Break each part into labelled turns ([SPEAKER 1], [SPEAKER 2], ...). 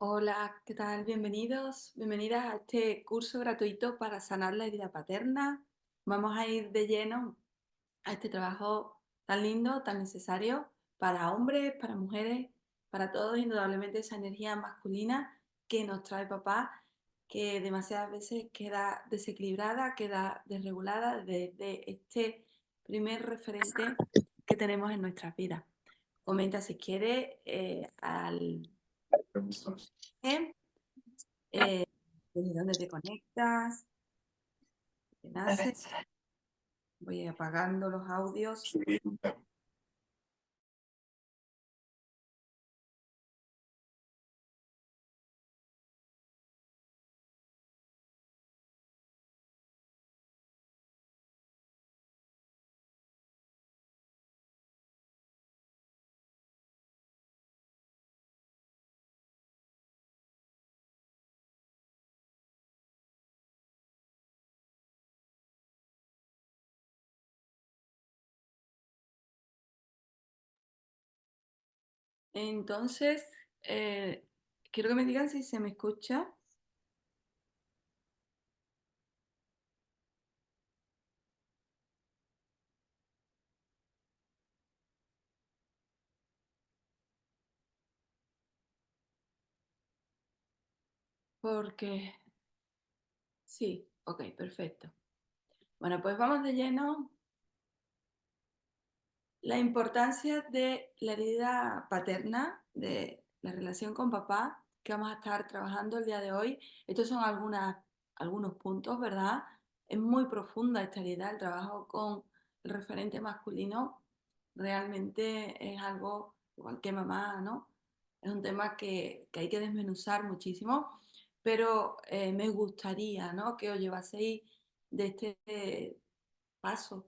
[SPEAKER 1] Hola, ¿qué tal? Bienvenidos, bienvenidas a este curso gratuito para sanar la herida paterna. Vamos a ir de lleno a este trabajo tan lindo, tan necesario para hombres, para mujeres, para todos, indudablemente esa energía masculina que nos trae papá, que demasiadas veces queda desequilibrada, queda desregulada desde este primer referente que tenemos en nuestras vidas. Comenta si quiere al eh, desde dónde te conectas, qué nace. Voy apagando los audios. Entonces, eh, quiero que me digan si se me escucha, porque sí, ok, perfecto. Bueno, pues vamos de lleno. La importancia de la herida paterna, de la relación con papá, que vamos a estar trabajando el día de hoy. Estos son algunos puntos, ¿verdad? Es muy profunda esta herida, el trabajo con el referente masculino realmente es algo, igual que mamá, ¿no? Es un tema que hay que desmenuzar muchísimo, pero me gustaría, ¿no? Que os llevaseis de este paso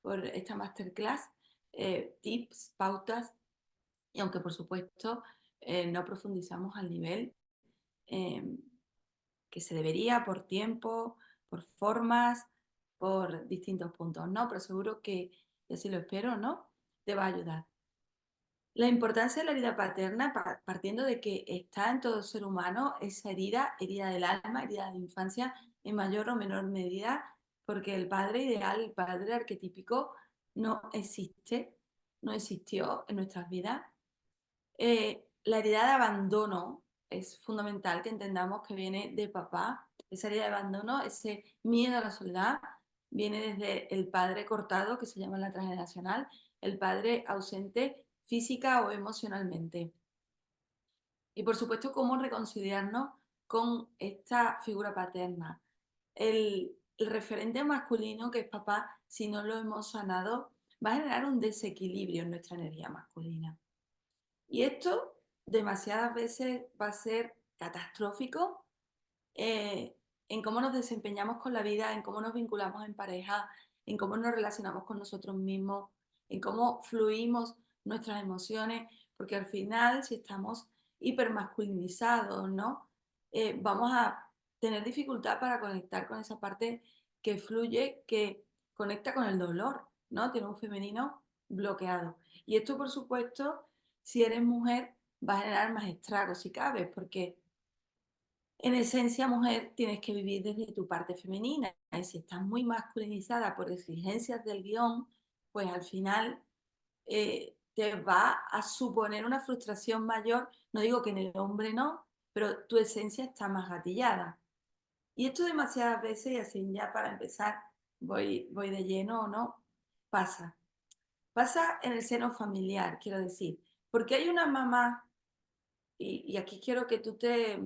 [SPEAKER 1] por esta masterclass, tips, pautas, y aunque por supuesto no profundizamos al nivel eh, que se debería por tiempo, por formas, por distintos puntos, ¿no? Pero seguro que, y así lo espero, ¿no? Te va a ayudar. La importancia de la herida paterna, partiendo de que está en todo ser humano, esa herida, herida del alma, herida de infancia, en mayor o menor medida, porque el padre ideal, el padre arquetípico, no existe, no existió en nuestras vidas. La herida de abandono es fundamental que entendamos que viene de papá. Esa herida de abandono, ese miedo a la soledad, viene desde el padre cortado, que se llama en la transgeneracional, el padre ausente física o emocionalmente. Y por supuesto, cómo reconciliarnos con esta figura paterna. El referente masculino, que es papá, si no lo hemos sanado, va a generar un desequilibrio en nuestra energía masculina. Y esto demasiadas veces va a ser catastrófico en cómo nos desempeñamos con la vida, en cómo nos vinculamos en pareja, en cómo nos relacionamos con nosotros mismos, en cómo fluimos nuestras emociones, porque al final, si estamos hipermasculinizados, ¿no? Vamos a tener dificultad para conectar con esa parte que fluye, que conecta con el dolor, ¿no? Tiene un femenino bloqueado. Y esto, por supuesto, si eres mujer, va a generar más estragos si cabe, porque en esencia, mujer, tienes que vivir desde tu parte femenina. Y si estás muy masculinizada por exigencias del guión, pues al final te va a suponer una frustración mayor. No digo que en el hombre no, pero tu esencia está más gatillada. Y esto demasiadas veces, y así ya para empezar, voy de lleno o no, pasa. Pasa en el seno familiar, quiero decir. Porque hay una mamá, y aquí quiero que tú te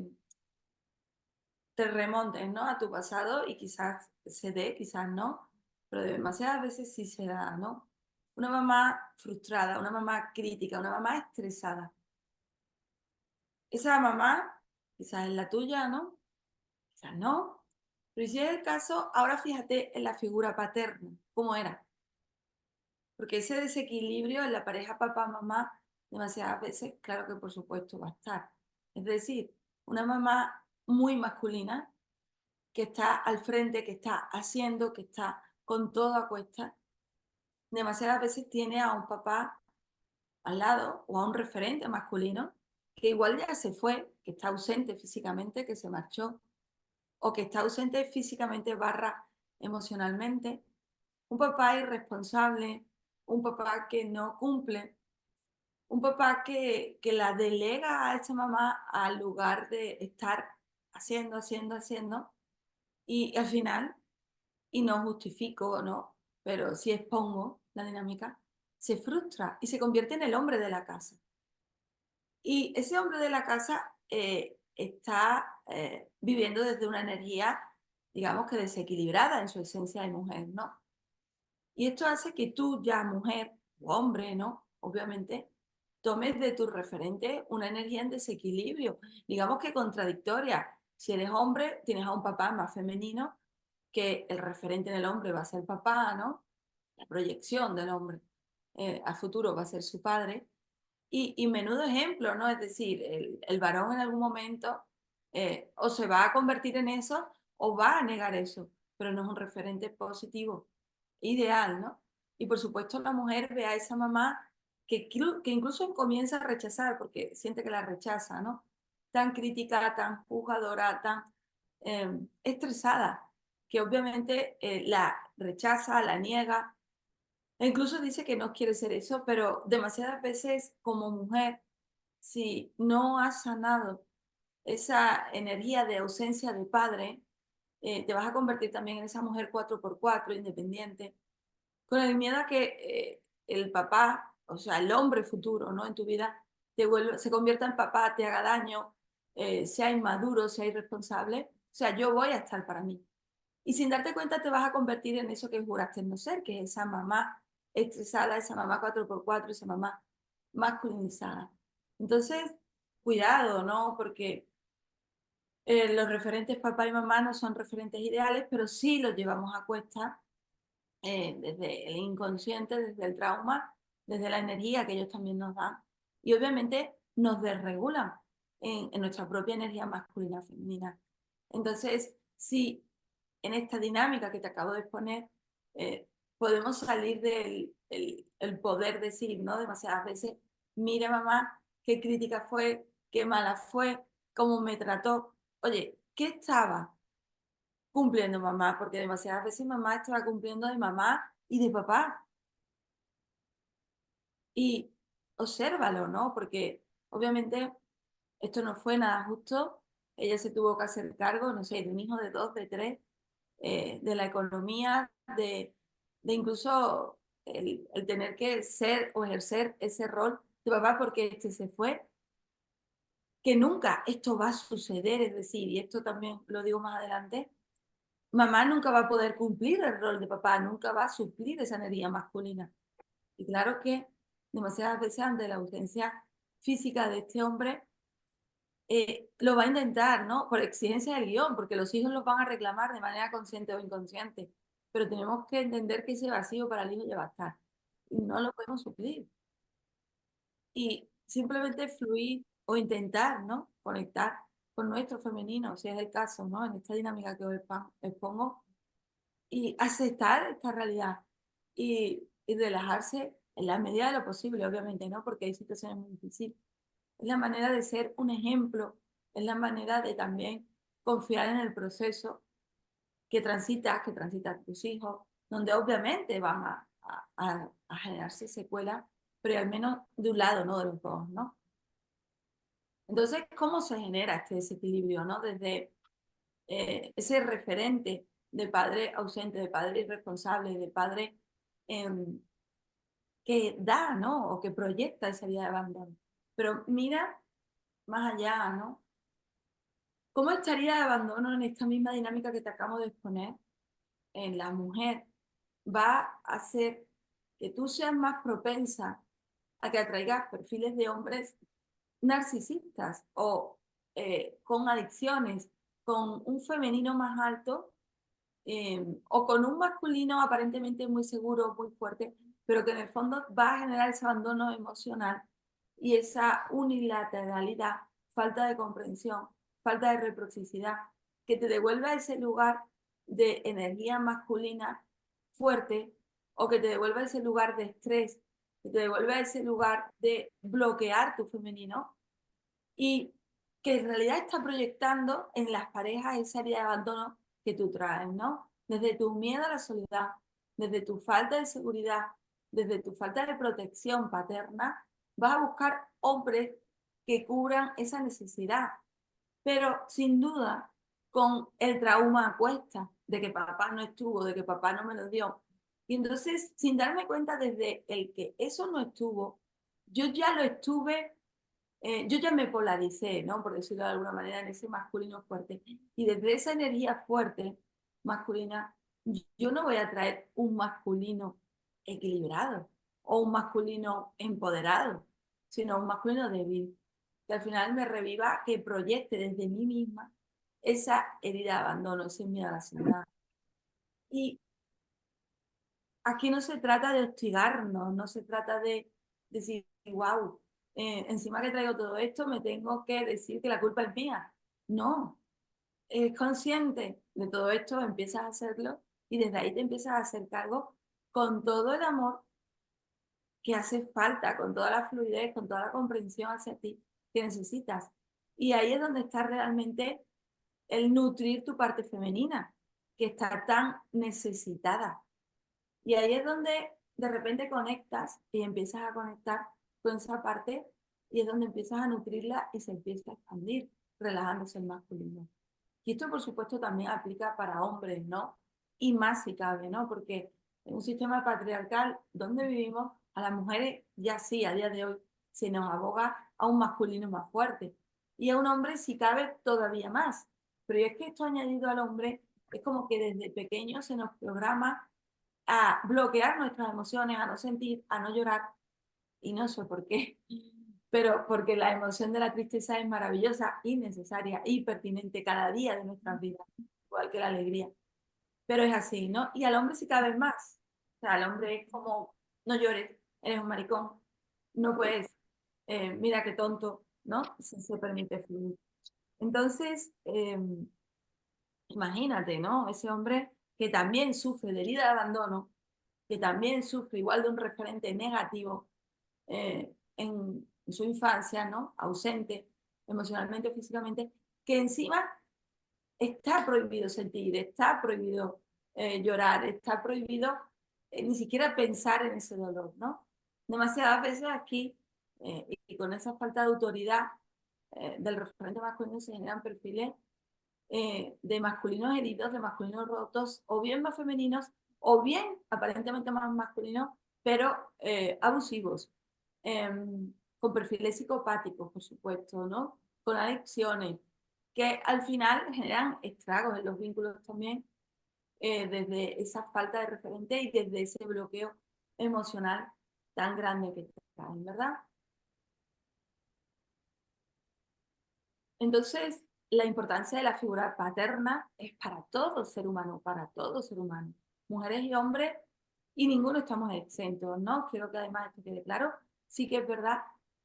[SPEAKER 1] remontes, ¿no? A tu pasado y quizás se dé, quizás no, pero demasiadas veces sí se da, ¿no? Una mamá frustrada, una mamá crítica, una mamá estresada. Esa mamá quizás es la tuya, ¿no? Quizás no. Pero si es el caso, ahora fíjate en la figura paterna, cómo era. Porque ese desequilibrio en la pareja papá-mamá, demasiadas veces, claro que por supuesto va a estar. Es decir, una mamá muy masculina, que está al frente, que está haciendo, que está con todo a cuesta, demasiadas veces tiene a un papá al lado o a un referente masculino que igual ya se fue, que está ausente físicamente, que se marchó, o que está ausente físicamente barra emocionalmente, un papá irresponsable, un papá que no cumple, un papá que la delega a esa mamá al lugar de estar haciendo, y al final, y no justifico, ¿no? Pero sí expongo la dinámica, se frustra y se convierte en el hombre de la casa. Y ese hombre de la casa está viviendo desde una energía, digamos que desequilibrada en su esencia de mujer, ¿no? Y esto hace que tú, ya mujer o hombre, ¿no? Obviamente, tomes de tu referente una energía en desequilibrio, digamos que contradictoria. Si eres hombre, tienes a un papá más femenino, que el referente en el hombre va a ser papá, ¿no? La proyección del hombre a futuro va a ser su padre. Y menudo ejemplo, ¿no? Es decir, el varón en algún momento o se va a convertir en eso o va a negar eso, pero no es un referente positivo, ideal, ¿no? Y por supuesto la mujer ve a esa mamá que incluso comienza a rechazar porque siente que la rechaza, ¿no? Tan crítica, tan juzgadora, tan estresada, que obviamente la rechaza, la niega, e incluso dice que no quiere ser eso, pero demasiadas veces como mujer, si no has sanado esa energía de ausencia de padre, te vas a convertir también en esa mujer 4x4 independiente, con el miedo a que el papá, o sea, el hombre futuro, ¿no? En tu vida, se convierta en papá, te haga daño, sea inmaduro, sea irresponsable. O sea, yo voy a estar para mí. Y sin darte cuenta te vas a convertir en eso que juraste no ser, que es esa mamá estresada, esa mamá 4x4, esa mamá masculinizada. Entonces, cuidado, ¿no? Porque los referentes papá y mamá no son referentes ideales, pero sí los llevamos a cuesta desde el inconsciente, desde el trauma, desde la energía que ellos también nos dan. Y obviamente nos desregulan en nuestra propia energía masculina femenina. Entonces, si en esta dinámica que te acabo de exponer, podemos salir del el poder decir, ¿no? Demasiadas veces, mira mamá, qué crítica fue, qué mala fue, cómo me trató. Oye, ¿qué estaba cumpliendo mamá? Porque demasiadas veces mamá estaba cumpliendo de mamá y de papá. Y obsérvalo, ¿no? Porque obviamente esto no fue nada justo. Ella se tuvo que hacer cargo, no sé, de un hijo de dos, de tres, de la economía, de incluso el tener que ser o ejercer ese rol de papá porque este se fue, que nunca esto va a suceder, es decir, y esto también lo digo más adelante, mamá nunca va a poder cumplir el rol de papá, nunca va a suplir esa energía masculina. Y claro que demasiadas veces ante la ausencia física de este hombre, lo va a intentar, ¿no? Por exigencia del guión, porque los hijos los van a reclamar de manera consciente o inconsciente. Pero tenemos que entender que ese vacío para el hijo ya va a estar. Y no lo podemos suplir. Y simplemente fluir o intentar, ¿no? Conectar con nuestro femenino, si es el caso, ¿no? En esta dinámica que os expongo, y aceptar esta realidad y relajarse en la medida de lo posible, obviamente, ¿no? Porque hay situaciones muy difíciles. Es la manera de ser un ejemplo, es la manera de también confiar en el proceso que transitan tus hijos, donde obviamente van a generarse secuelas, pero al menos de un lado, no de los dos, ¿no? Entonces, ¿cómo se genera este desequilibrio, ¿no? Desde ese referente de padre ausente, de padre irresponsable, de padre eh, que da, ¿no? O que proyecta esa vida de abandono. Pero mira más allá, ¿no? ¿Cómo estaría de abandono en esta misma dinámica que te acabo de exponer? En la mujer va a hacer que tú seas más propensa a que atraigas perfiles de hombres narcisistas o con adicciones, con un femenino más alto o con un masculino aparentemente muy seguro, muy fuerte, pero que en el fondo va a generar ese abandono emocional y esa unilateralidad, falta de comprensión, falta de reciprocidad, que te devuelva a ese lugar de energía masculina fuerte o que te devuelva a ese lugar de estrés, que te devuelva a ese lugar de bloquear tu femenino y que en realidad está proyectando en las parejas esa herida de abandono que tú traes, ¿no? Desde tu miedo a la soledad, desde tu falta de seguridad, desde tu falta de protección paterna, vas a buscar hombres que cubran esa necesidad, pero sin duda con el trauma a cuesta de que papá no estuvo, de que papá no me lo dio. Y entonces, sin darme cuenta desde el que eso no estuvo, yo ya lo estuve, yo ya me polaricé, ¿no? Por decirlo de alguna manera, en ese masculino fuerte. Y desde esa energía fuerte, masculina, yo no voy a traer un masculino equilibrado o un masculino empoderado, sino un masculino débil, que al final me reviva, que proyecte desde mí misma esa herida de abandono, ese miedo a la soledad. Y aquí no se trata de hostigarnos, no se trata de decir, wow, encima que traigo todo esto, me tengo que decir que la culpa es mía. No, es consciente de todo esto, empiezas a hacerlo y desde ahí te empiezas a hacer cargo con todo el amor que hace falta, con toda la fluidez, con toda la comprensión hacia ti que necesitas. Y ahí es donde está realmente el nutrir tu parte femenina, que está tan necesitada. Y ahí es donde de repente conectas y empiezas a conectar con esa parte y es donde empiezas a nutrirla y se empieza a expandir, relajándose el masculino. Y esto, por supuesto, también aplica para hombres, ¿no? Y más si cabe, ¿no? Porque en un sistema patriarcal donde vivimos, a las mujeres ya sí, a día de hoy, se nos aboga a un masculino más fuerte. Y a un hombre, si cabe, todavía más. Pero es que esto añadido al hombre es como que desde pequeño se nos programa a bloquear nuestras emociones, a no sentir, a no llorar, y no sé por qué, pero porque la emoción de la tristeza es maravillosa y necesaria y pertinente cada día de nuestras vidas, igual que la alegría. Pero es así, ¿no? Y al hombre sí cada vez más. O sea, al hombre es como, no llores, eres un maricón, no puedes, mira qué tonto, ¿no? Se permite fluir. Entonces, imagínate, ¿no? Ese hombre que también sufre de herida de abandono, que también sufre igual de un referente negativo en su infancia, ¿no? Ausente emocionalmente o físicamente, que encima está prohibido sentir, está prohibido llorar, está prohibido ni siquiera pensar en ese dolor, ¿no? Demasiadas veces aquí, y con esa falta de autoridad del referente masculino se generan perfiles de masculinos heridos, de masculinos rotos, o bien más femeninos, o bien aparentemente más masculinos, pero abusivos, eh, con perfiles psicopáticos, por supuesto, ¿no? Con adicciones, que al final generan estragos en los vínculos también, desde esa falta de referente y desde ese bloqueo emocional tan grande que traen, ¿verdad? Entonces, la importancia de la figura paterna es para todo ser humano, mujeres y hombres, y ninguno estamos exentos, ¿no? Quiero que además esto quede claro, sí que es verdad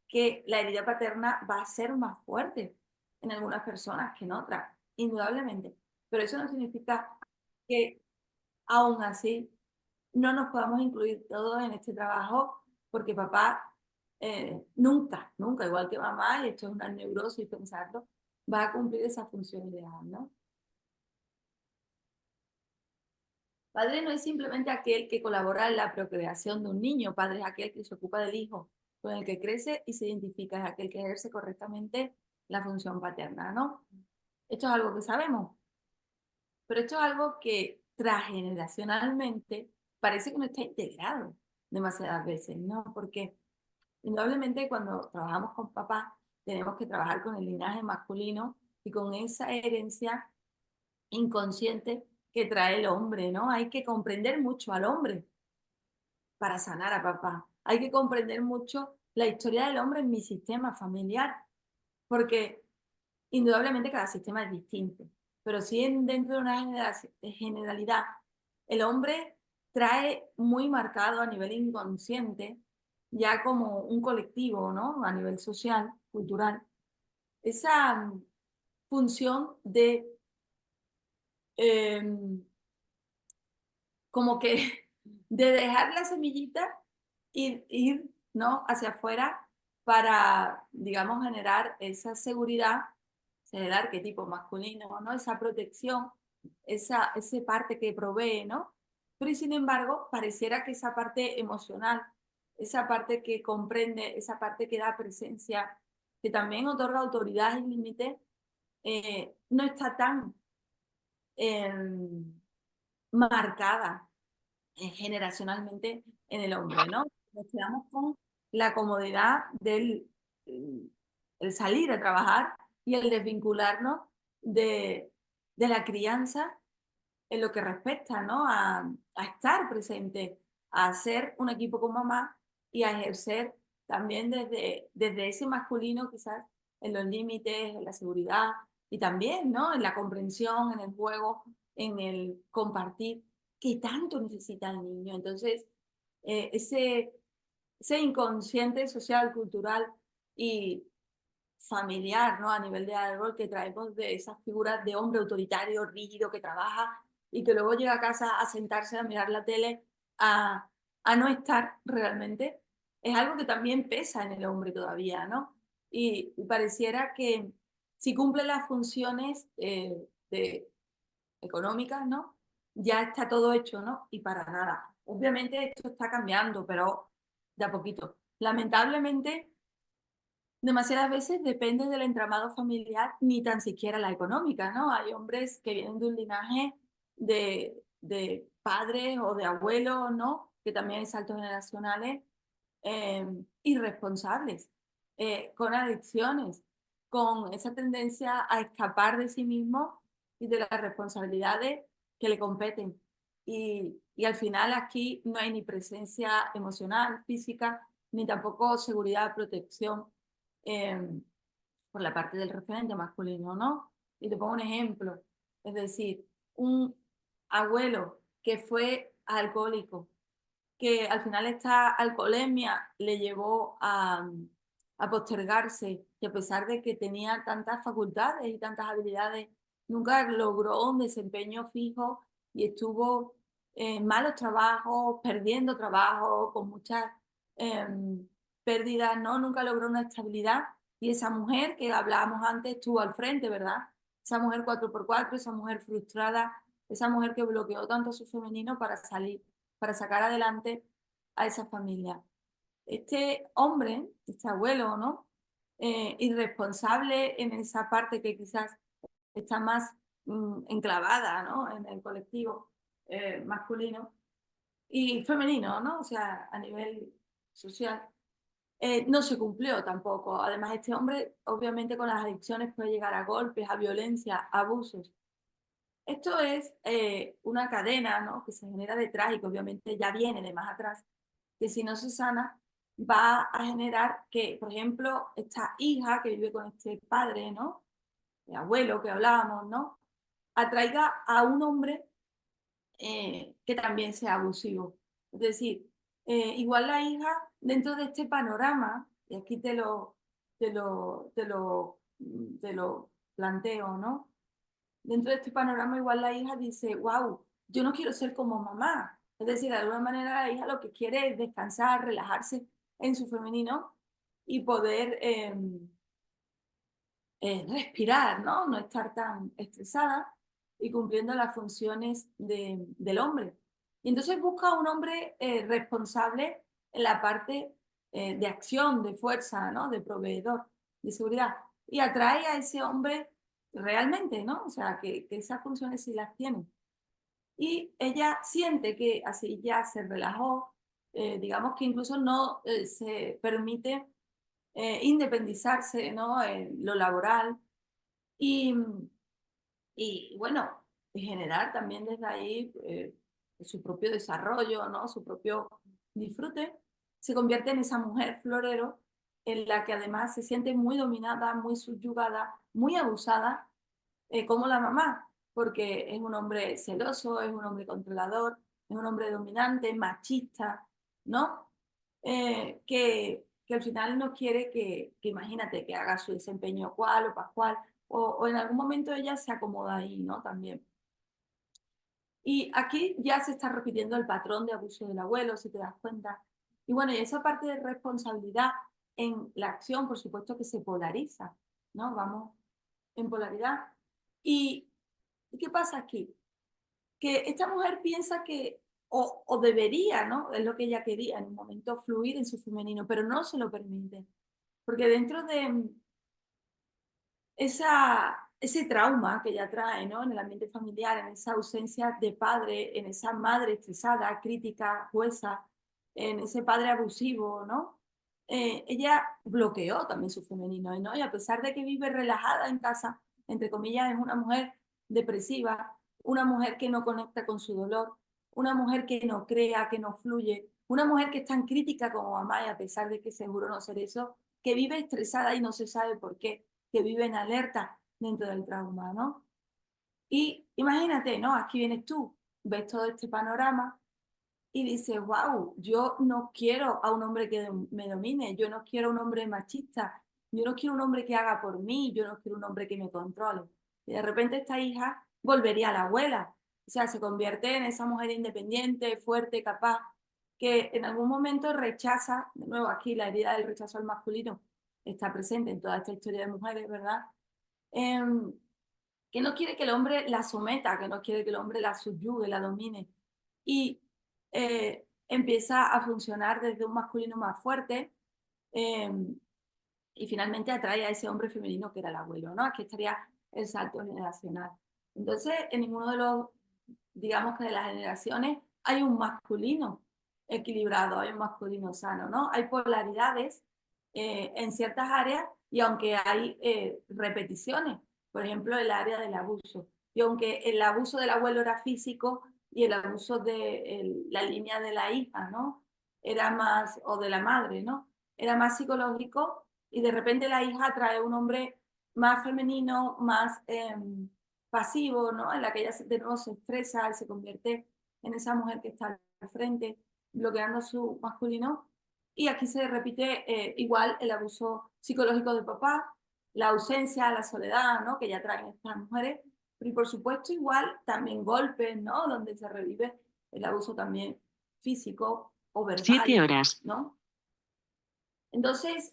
[SPEAKER 1] que la herida paterna va a ser más fuerte en algunas personas que en otras, indudablemente, pero eso no significa que aún así no nos podamos incluir todos en este trabajo, porque papá nunca, nunca, igual que mamá, y esto es una neurosis pensarlo, va a cumplir esa función ideal, ¿no? Padre no es simplemente aquel que colabora en la procreación de un niño, padre es aquel que se ocupa del hijo, con el que crece y se identifica, es aquel que ejerce correctamente la función paterna, ¿no? Esto es algo que sabemos, pero esto es algo que transgeneracionalmente parece que no está integrado demasiadas veces, ¿no? Porque indudablemente cuando trabajamos con papá tenemos que trabajar con el linaje masculino y con esa herencia inconsciente que trae el hombre, ¿no? Hay que comprender mucho al hombre para sanar a papá. Hay que comprender mucho la historia del hombre en mi sistema familiar, porque indudablemente cada sistema es distinto, pero sí dentro de una generalidad, el hombre trae muy marcado a nivel inconsciente, ya como un colectivo, ¿no? A nivel social, cultural, esa función de eh, como que de dejar la semillita y ir, ¿no? Hacia afuera para, digamos, generar esa seguridad, el arquetipo masculino, ¿no? Esa protección, esa parte que provee, ¿no? Pero y sin embargo, pareciera que esa parte emocional, esa parte que comprende, esa parte que da presencia, que también otorga autoridad y límite, no está tan eh, marcada generacionalmente en el hombre, ¿no? Nos quedamos con la comodidad del el salir a trabajar y el desvincularnos de la crianza en lo que respecta, ¿no? A estar presente, a hacer un equipo con mamá y a ejercer también desde ese masculino quizás en los límites, en la seguridad y también, ¿no? En la comprensión, en el juego, en el compartir que tanto necesita el niño. Entonces, ese inconsciente social, cultural y familiar, ¿no? A nivel de árbol que traemos de esas figuras de hombre autoritario, rígido, que trabaja y que luego llega a casa a sentarse a mirar la tele, a, a no estar realmente, es algo que también pesa en el hombre todavía, ¿no? Y pareciera que si cumple las funciones económicas, ¿no? Ya está todo hecho, ¿no? Y para nada. Obviamente esto está cambiando, pero de a poquito. Lamentablemente, demasiadas veces depende del entramado familiar, ni tan siquiera la económica, ¿no? Hay hombres que vienen de un linaje de padres o de abuelos, ¿no? Que también hay saltos generacionales, irresponsables, con adicciones, con esa tendencia a escapar de sí mismo y de las responsabilidades que le competen. Y al final aquí no hay ni presencia emocional, física, ni tampoco seguridad, protección eh, por la parte del referente masculino, ¿no? Y te pongo un ejemplo, es decir, un abuelo que fue alcohólico, que al final esta alcoholemia le llevó a postergarse, y a pesar de que tenía tantas facultades y tantas habilidades, nunca logró un desempeño fijo y estuvo en malos trabajos, perdiendo trabajo, con muchas eh, pérdidas, ¿no? Nunca logró una estabilidad. Y esa mujer que hablábamos antes estuvo al frente, ¿verdad? Esa mujer 4x4, esa mujer frustrada, esa mujer que bloqueó tanto su femenino para salir, para sacar adelante a esa familia. Este hombre, este abuelo, ¿no? Irresponsable en esa parte que quizás está más enclavada, ¿no? En el colectivo masculino y femenino, ¿no? O sea, a nivel social. No se cumplió tampoco. Además, este hombre, obviamente, con las adicciones puede llegar a golpes, a violencia, a abusos. Esto es una cadena, ¿no? Que se genera detrás y que obviamente ya viene de más atrás, que si no se sana va a generar que, por ejemplo, esta hija que vive con este padre, ¿no? El abuelo que hablábamos, ¿no? Atraiga a un hombre que también sea abusivo. Es decir, igual la hija dentro de este panorama, y aquí te lo planteo, ¿no? Dentro de este panorama igual la hija dice, wow, yo no quiero ser como mamá. Es decir, de alguna manera la hija lo que quiere es descansar, relajarse en su femenino y poder respirar, ¿no? No estar tan estresada y cumpliendo las funciones del hombre. Y entonces busca un hombre responsable en la parte de acción, de fuerza, ¿no? De proveedor, de seguridad. Y atrae a ese hombre realmente, ¿no? O sea, que esas funciones sí las tiene. Y ella siente que así ya se relajó, digamos que incluso no se permite independizarse, ¿no? En lo laboral y, y bueno, y generar también desde ahí su propio desarrollo, ¿no? Su propio disfrute, se convierte en esa mujer florero en la que además se siente muy dominada, muy subyugada, muy abusada, como la mamá, porque es un hombre celoso, es un hombre controlador, es un hombre dominante, machista, ¿no? Que al final no quiere que, imagínate, que haga su desempeño cual o pascual, o en algún momento ella se acomoda ahí, ¿no? También. Y aquí ya se está repitiendo el patrón de abuso del abuelo, si te das cuenta. Y bueno, y esa parte de responsabilidad en la acción, por supuesto que se polariza, ¿no? Vamos en polaridad. ¿Y qué pasa aquí? Que esta mujer piensa que, o debería, ¿no? Es lo que ella quería en un momento, fluir en su femenino, pero no se lo permite. Porque dentro de ese trauma que ella trae, ¿no? En el ambiente familiar, en esa ausencia de padre, en esa madre estresada, crítica, jueza, en ese padre abusivo, ¿no? Ella bloqueó también su femenino, ¿no? Y a pesar de que vive relajada en casa, entre comillas, es una mujer depresiva, una mujer que no conecta con su dolor, una mujer que no crea, que no fluye, una mujer que es tan crítica como mamá y a pesar de que seguro no ser eso, que vive estresada y no se sabe por qué, que vive en alerta dentro del trauma, ¿no? Y imagínate, ¿no? Aquí vienes tú, ves todo este panorama y dices, wow, yo no quiero a un hombre que me domine, yo no quiero un hombre machista, yo no quiero un hombre que haga por mí, yo no quiero un hombre que me controle. Y de repente esta hija volvería a la abuela, o sea, se convierte en esa mujer independiente, fuerte, capaz, que en algún momento rechaza, de nuevo aquí la herida del rechazo al masculino está presente en toda esta historia de mujeres, ¿verdad? Em, que no quiere que el hombre la someta, que no quiere que el hombre la subyugue, la domine. Y empieza a funcionar desde un masculino más fuerte eh, y finalmente atrae a ese hombre femenino que era el abuelo, ¿no? Aquí estaría el salto generacional. Entonces, en ninguno de los, digamos que de las generaciones, hay un masculino equilibrado, hay un masculino sano, ¿no? Hay polaridades en ciertas áreas y aunque hay repeticiones, por ejemplo, el área del abuso. Y aunque el abuso del abuelo era físico y el abuso de la línea de la hija, ¿no? Era más, o de la madre, ¿no? Era más psicológico y de repente la hija trae un hombre más femenino, más pasivo, ¿no? En la que ella de nuevo se expresa y se convierte en esa mujer que está al frente, bloqueando su masculino. Y aquí se repite igual el abuso psicológico de papá, la ausencia, la soledad, ¿no? Que ya traen estas mujeres. Y por supuesto igual también golpes, ¿no? Donde se revive el abuso también físico o verbal,
[SPEAKER 2] 7 horas.
[SPEAKER 1] ¿no? Entonces,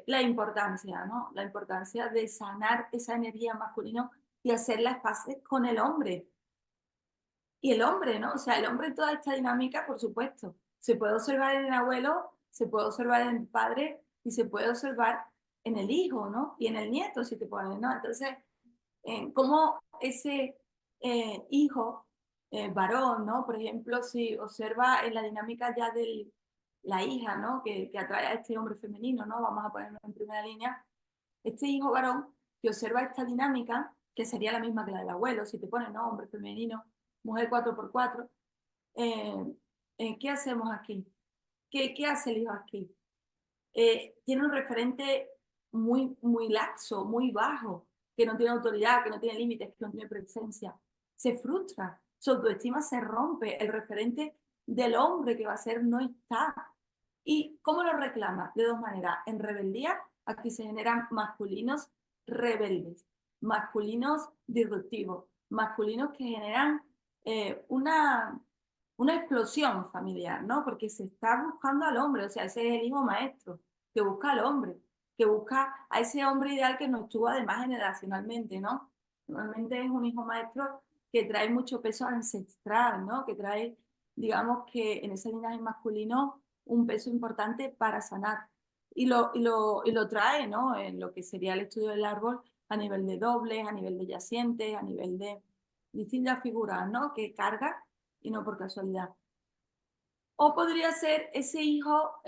[SPEAKER 1] la importancia, ¿no? La importancia de sanar esa energía masculina y hacer las paces con el hombre. Y el hombre, ¿no? O sea, el hombre en toda esta dinámica, por supuesto, se puede observar en el abuelo, se puede observar en el padre y se puede observar en el hijo, ¿no? Y en el nieto, si te pones, ¿no? Entonces, cómo ese hijo, varón, ¿no? Por ejemplo, si observa en la dinámica ya de la hija, ¿no? Que atrae a este hombre femenino, ¿no? Vamos a ponerlo en primera línea. Este hijo varón que observa esta dinámica, que sería la misma que la del abuelo, si te pones, ¿no? Hombre femenino, mujer 4x4, eh, ¿qué hacemos aquí? ¿Qué hace el hijo aquí? Tiene un referente muy laxo, muy bajo, que no tiene autoridad, que no tiene límites, que no tiene presencia. Se frustra, su autoestima se rompe, el referente del hombre que va a ser no está. ¿Y cómo lo reclama? De dos maneras. En rebeldía, aquí se generan masculinos rebeldes, masculinos disruptivos, masculinos que generan una explosión familiar, ¿no? Porque se está buscando al hombre, o sea, ese es el hijo maestro, que busca al hombre, que busca a ese hombre ideal que no estuvo además generacionalmente, ¿no? Normalmente es un hijo maestro que trae mucho peso ancestral, ¿no? Que trae, digamos que en ese linaje masculino, un peso importante para sanar. Y lo trae, ¿no? En lo que sería el estudio del árbol a nivel de dobles, a nivel de yacientes, a nivel de distintas figuras, ¿no? Que carga y no por casualidad. O podría ser ese hijo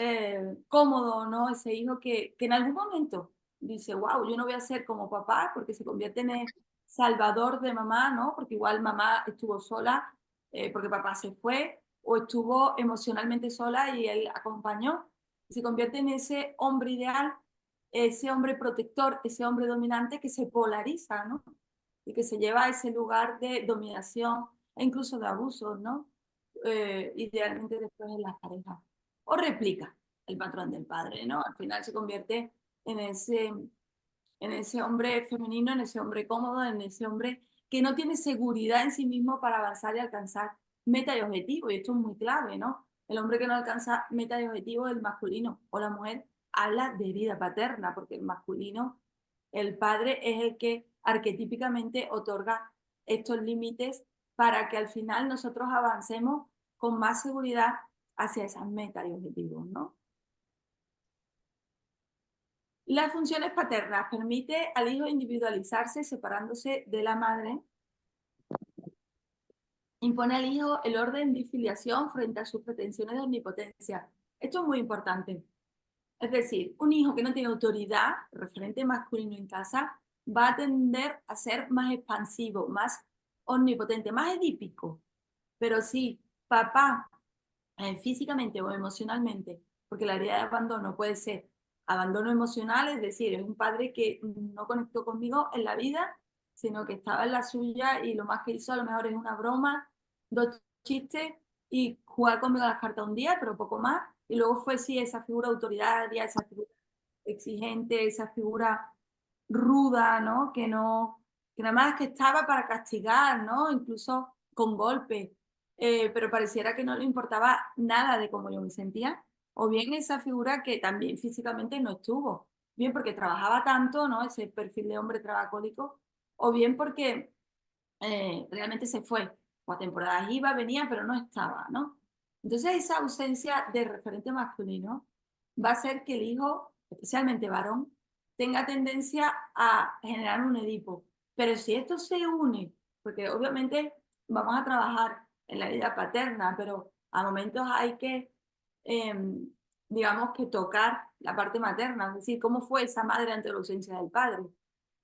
[SPEAKER 1] cómodo, ¿no? Ese hijo que en algún momento dice, wow, yo no voy a ser como papá, porque se convierte en el salvador de mamá, ¿no? Porque igual mamá estuvo sola, porque papá se fue, o estuvo emocionalmente sola y él acompañó. Y se convierte en ese hombre ideal, ese hombre protector, ese hombre dominante que se polariza, ¿no? Y que se lleva a ese lugar de dominación e incluso de abuso, ¿no? Idealmente después en las parejas. O replica el patrón del padre, ¿no? Al final se convierte en ese hombre femenino, en ese hombre cómodo, en ese hombre que no tiene seguridad en sí mismo para avanzar y alcanzar meta y objetivo. Y esto es muy clave, ¿no? El hombre que no alcanza meta y objetivo es el masculino o la mujer habla de herida paterna, porque el masculino, el padre es el que arquetípicamente otorga estos límites para que al final nosotros avancemos con más seguridad hacia esas metas y objetivos, ¿no? Las funciones paternas permite al hijo individualizarse separándose de la madre, impone al hijo el orden de filiación frente a sus pretensiones de omnipotencia. Esto es muy importante. Es decir, un hijo que no tiene autoridad, referente masculino en casa, va a tender a ser más expansivo, más omnipotente, más edípico. Pero si papá, físicamente o emocionalmente, porque la herida de abandono puede ser abandono emocional, es decir, es un padre que no conectó conmigo en la vida, sino que estaba en la suya y lo más que hizo a lo mejor es una broma, dos chistes y jugar conmigo a las cartas un día, pero poco más. Y luego fue sí esa figura autoritaria, esa figura exigente, esa figura ruda, ¿no? Que nada más que estaba para castigar, ¿no? Incluso con golpes, pero pareciera que no le importaba nada de cómo yo me sentía. O bien esa figura que también físicamente no estuvo, bien porque trabajaba tanto, ¿no? Ese perfil de hombre trabajólico, o bien porque realmente se fue. O a temporadas iba, venía, pero no estaba, ¿no? Entonces esa ausencia de referente masculino va a hacer que el hijo, especialmente varón, tenga tendencia a generar un Edipo. Pero si esto se une, porque obviamente vamos a trabajar en la vida paterna, pero a momentos hay que, eh, digamos, que tocar la parte materna, es decir, cómo fue esa madre ante la ausencia del padre.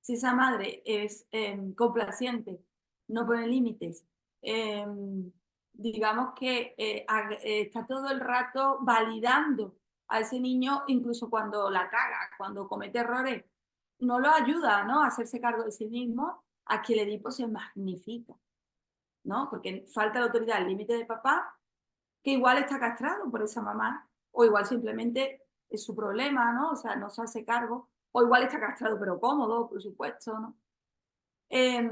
[SPEAKER 1] Si esa madre es complaciente, no pone límites, eh, digamos que está todo el rato validando a ese niño, incluso cuando la caga, cuando comete errores, no lo ayuda, ¿no? A hacerse cargo de sí mismo, a que el Edipo se magnifica, ¿no? Porque falta la autoridad al límite de papá, que igual está castrado por esa mamá, o igual simplemente es su problema, ¿no? O sea, no se hace cargo, o igual está castrado pero cómodo, por supuesto, ¿no? Eh,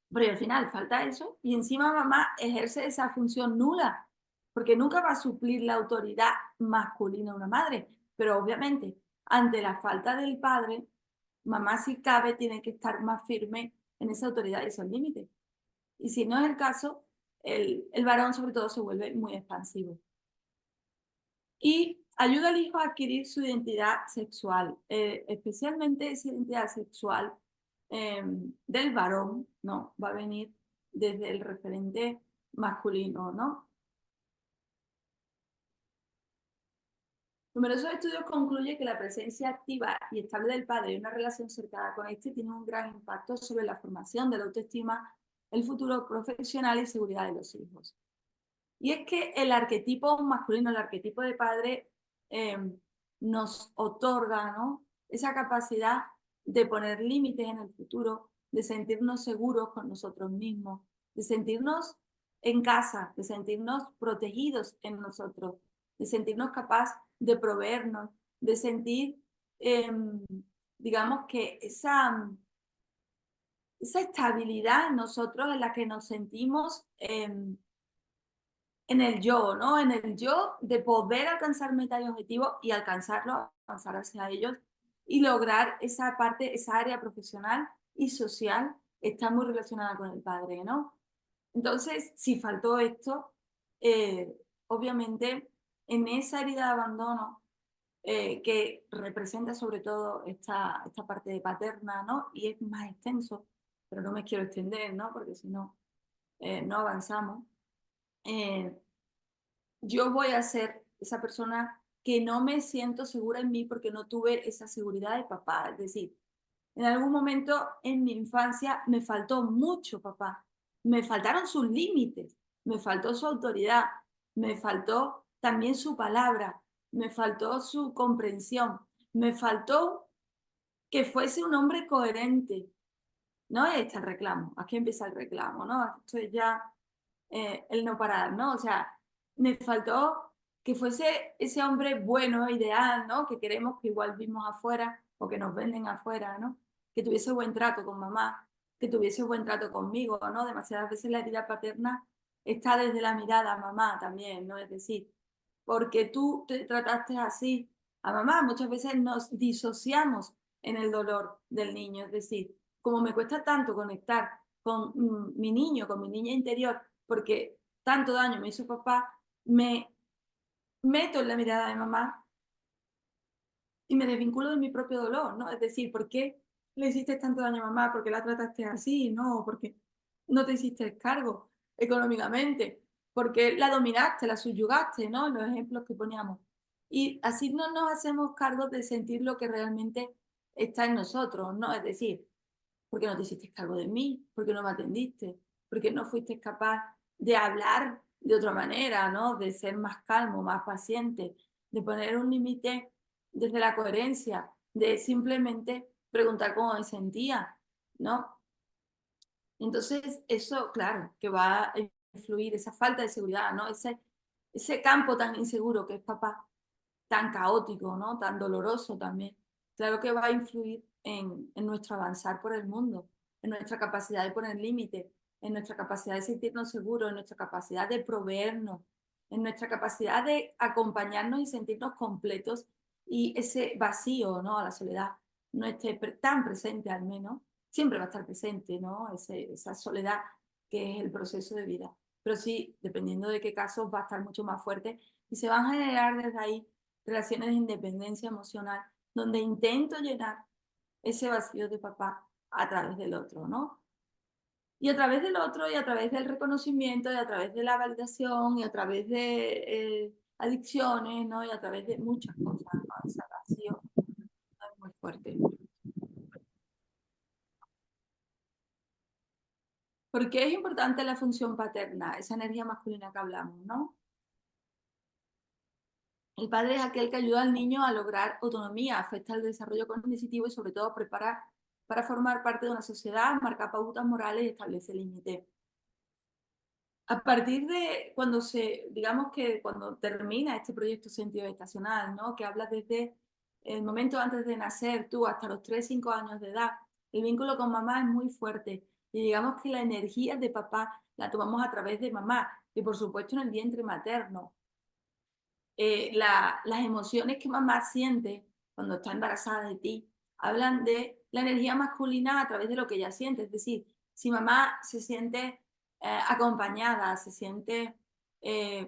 [SPEAKER 1] pero al final falta eso y encima mamá ejerce esa función nula, porque nunca va a suplir la autoridad masculina de una madre, pero obviamente ante la falta del padre, mamá si cabe tiene que estar más firme en esa autoridad y esos límites. Y si no es el caso, el varón sobre todo se vuelve muy expansivo. Y ayuda al hijo a adquirir su identidad sexual, especialmente esa identidad sexual del varón, ¿no? Va a venir desde el referente masculino, ¿no? Numerosos estudios concluyen que la presencia activa y estable del padre en una relación cercana con este tiene un gran impacto sobre la formación de la autoestima, el futuro profesional y seguridad de los hijos. Y es que el arquetipo masculino, el arquetipo de padre, eh, nos otorga, ¿no? Esa capacidad de poner límites en el futuro, de sentirnos seguros con nosotros mismos, de sentirnos en casa, de sentirnos protegidos en nosotros, de sentirnos capaz de proveernos, de sentir, eh, digamos que esa estabilidad en nosotros en la que nos sentimos en el yo, ¿no? En el yo de poder alcanzar metas y objetivos y alcanzarlos, avanzar hacia ellos y lograr esa parte, esa área profesional y social está muy relacionada con el padre, ¿no? Entonces, si faltó esto, eh, obviamente en esa herida de abandono que representa sobre todo esta parte de paterna, ¿no? Y es más extenso, pero no me quiero extender, ¿no? Porque si no, no avanzamos. Eh, yo voy a ser esa persona que no me siento segura en mí porque no tuve esa seguridad de papá. Es decir, en algún momento en mi infancia me faltó mucho papá. Me faltaron sus límites, me faltó su autoridad, me faltó también su palabra, me faltó su comprensión, me faltó que fuese un hombre coherente. No está el reclamo, aquí empieza el reclamo, ¿no? Esto es ya el no parar, ¿no? O sea, me faltó que fuese ese hombre bueno, ideal, ¿no? Que queremos que igual vimos afuera o que nos venden afuera, ¿no? Que tuviese buen trato con mamá, que tuviese buen trato conmigo, ¿no? Demasiadas veces la herida paterna está desde la mirada a mamá también, ¿no? Es decir, porque tú te trataste así a mamá. Muchas veces nos disociamos en el dolor del niño, es decir, como me cuesta tanto conectar con mi niño, con mi niña interior, porque tanto daño me hizo papá, me meto en la mirada de mamá y me desvinculo de mi propio dolor, ¿no? Es decir, ¿por qué le hiciste tanto daño a mamá? ¿Por qué la trataste así? ¿No? ¿Por qué no te hiciste cargo económicamente? ¿Por qué la dominaste, la subyugaste, ¿no? Los ejemplos que poníamos. Y así no nos hacemos cargo de sentir lo que realmente está en nosotros, ¿no? Es decir, ¿por qué no te hiciste cargo de mí? ¿Por qué no me atendiste? ¿Por qué no fuiste capaz de hablar de otra manera, ¿no? De ser más calmo, más paciente, de poner un límite desde la coherencia, de simplemente preguntar cómo me sentía, ¿no? Entonces, eso, claro, que va a influir esa falta de seguridad, ¿no? Ese campo tan inseguro que es papá, tan caótico, ¿no? Tan doloroso también. Claro que va a influir en nuestro avanzar por el mundo, en nuestra capacidad de poner límites, en nuestra capacidad de sentirnos seguros, en nuestra capacidad de proveernos, en nuestra capacidad de acompañarnos y sentirnos completos y ese vacío, ¿no? A la soledad no esté tan presente al menos, siempre va a estar presente, ¿no? Esa soledad que es el proceso de vida. Pero sí, dependiendo de qué casos, va a estar mucho más fuerte y se van a generar desde ahí relaciones de independencia emocional, donde intento llenar ese vacío de papá a través del otro, ¿no? Y a través del otro, y a través del reconocimiento, y a través de la validación, y a través de adicciones, ¿no? Y a través de muchas cosas, ¿no? Ese vacío es muy fuerte. ¿Por qué es importante la función paterna, esa energía masculina que hablamos, ¿no? El padre es aquel que ayuda al niño a lograr autonomía, afecta el desarrollo cognitivo y sobre todo prepara para formar parte de una sociedad, marca pautas morales y establece límites. A partir de cuando digamos que cuando termina este proyecto sentido estacional, ¿no? Que habla desde el momento antes de nacer tú hasta los 3 5 años de edad, el vínculo con mamá es muy fuerte y digamos que la energía de papá la tomamos a través de mamá y por supuesto en el vientre materno. Las emociones que mamá siente cuando está embarazada de ti hablan de la energía masculina a través de lo que ella siente. Es decir, si mamá se siente acompañada, se siente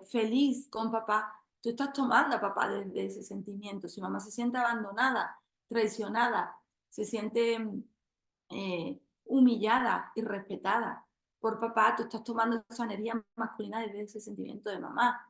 [SPEAKER 1] feliz con papá, tú estás tomando a papá desde ese sentimiento. Si mamá se siente abandonada, traicionada, se siente humillada y respetada por papá, tú estás tomando esa energía masculina desde ese sentimiento de mamá.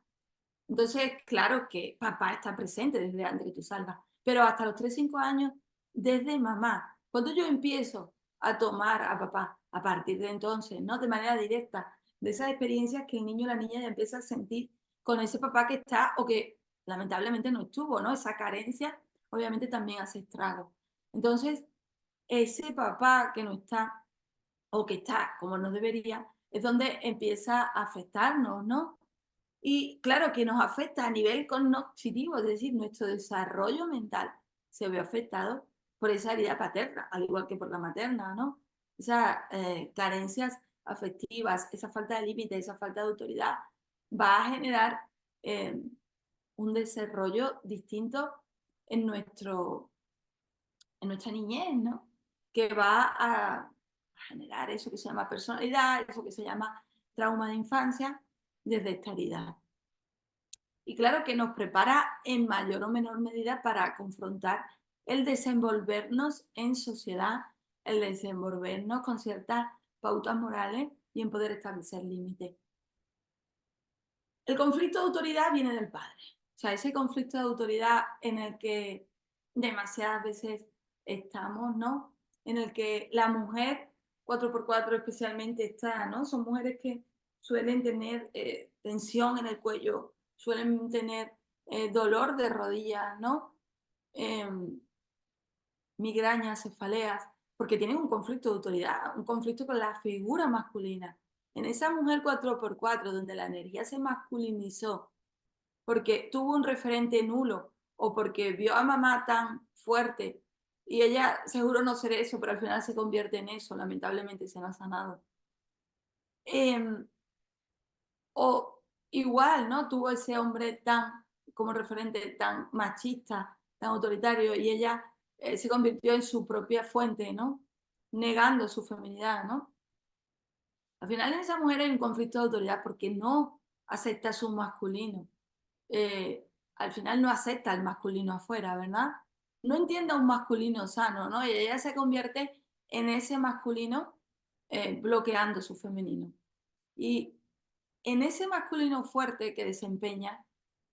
[SPEAKER 1] Entonces, claro que papá está presente desde antes que tú salgas, pero hasta los 3 5 años, desde mamá. Cuando yo empiezo a tomar a papá, a partir de entonces, ¿no? De manera directa, de esas experiencias que el niño o la niña ya empieza a sentir con ese papá que está o que lamentablemente no estuvo, ¿no? Esa carencia obviamente también hace estrago. Entonces, ese papá que no está o que está como no debería, es donde empieza a afectarnos, ¿no? Y claro que nos afecta a nivel cognitivo, es decir, nuestro desarrollo mental se ve afectado por esa herida paterna, al igual que por la materna, ¿no? Esas carencias afectivas, esa falta de límite, esa falta de autoridad, va a generar eh, un desarrollo distinto en, en nuestra niñez, ¿no? Que va a generar eso que se llama personalidad, eso que se llama trauma de infancia, desde esta herida. Y claro que nos prepara en mayor o menor medida para confrontar el desenvolvernos en sociedad, el desenvolvernos con ciertas pautas morales y en poder establecer límites. El conflicto de autoridad viene del padre. O sea, ese conflicto de autoridad en el que demasiadas veces estamos, ¿no? En el que la mujer, 4x4 especialmente, está, ¿no? Son mujeres que suelen tener tensión en el cuello, suelen tener dolor de rodillas, ¿no? Em, migrañas, cefaleas, porque tienen un conflicto de autoridad, un conflicto con la figura masculina. En esa mujer 4x4, donde la energía se masculinizó, porque tuvo un referente nulo o porque vio a mamá tan fuerte y ella seguro no ser eso, pero al final se convierte en eso, lamentablemente se no ha sanado. Eh, o igual, ¿no? Tuvo ese hombre tan, como referente, tan machista tan autoritario, y ella se convirtió en su propia fuente, ¿no? Negando su feminidad, ¿no? Al final en esa mujer hay un conflicto de autoridad porque no acepta su masculino. Al final no acepta el masculino afuera, ¿verdad? No entiende a un masculino sano, ¿no? Y ella se convierte en ese masculino bloqueando su femenino. Y en ese masculino fuerte que desempeña,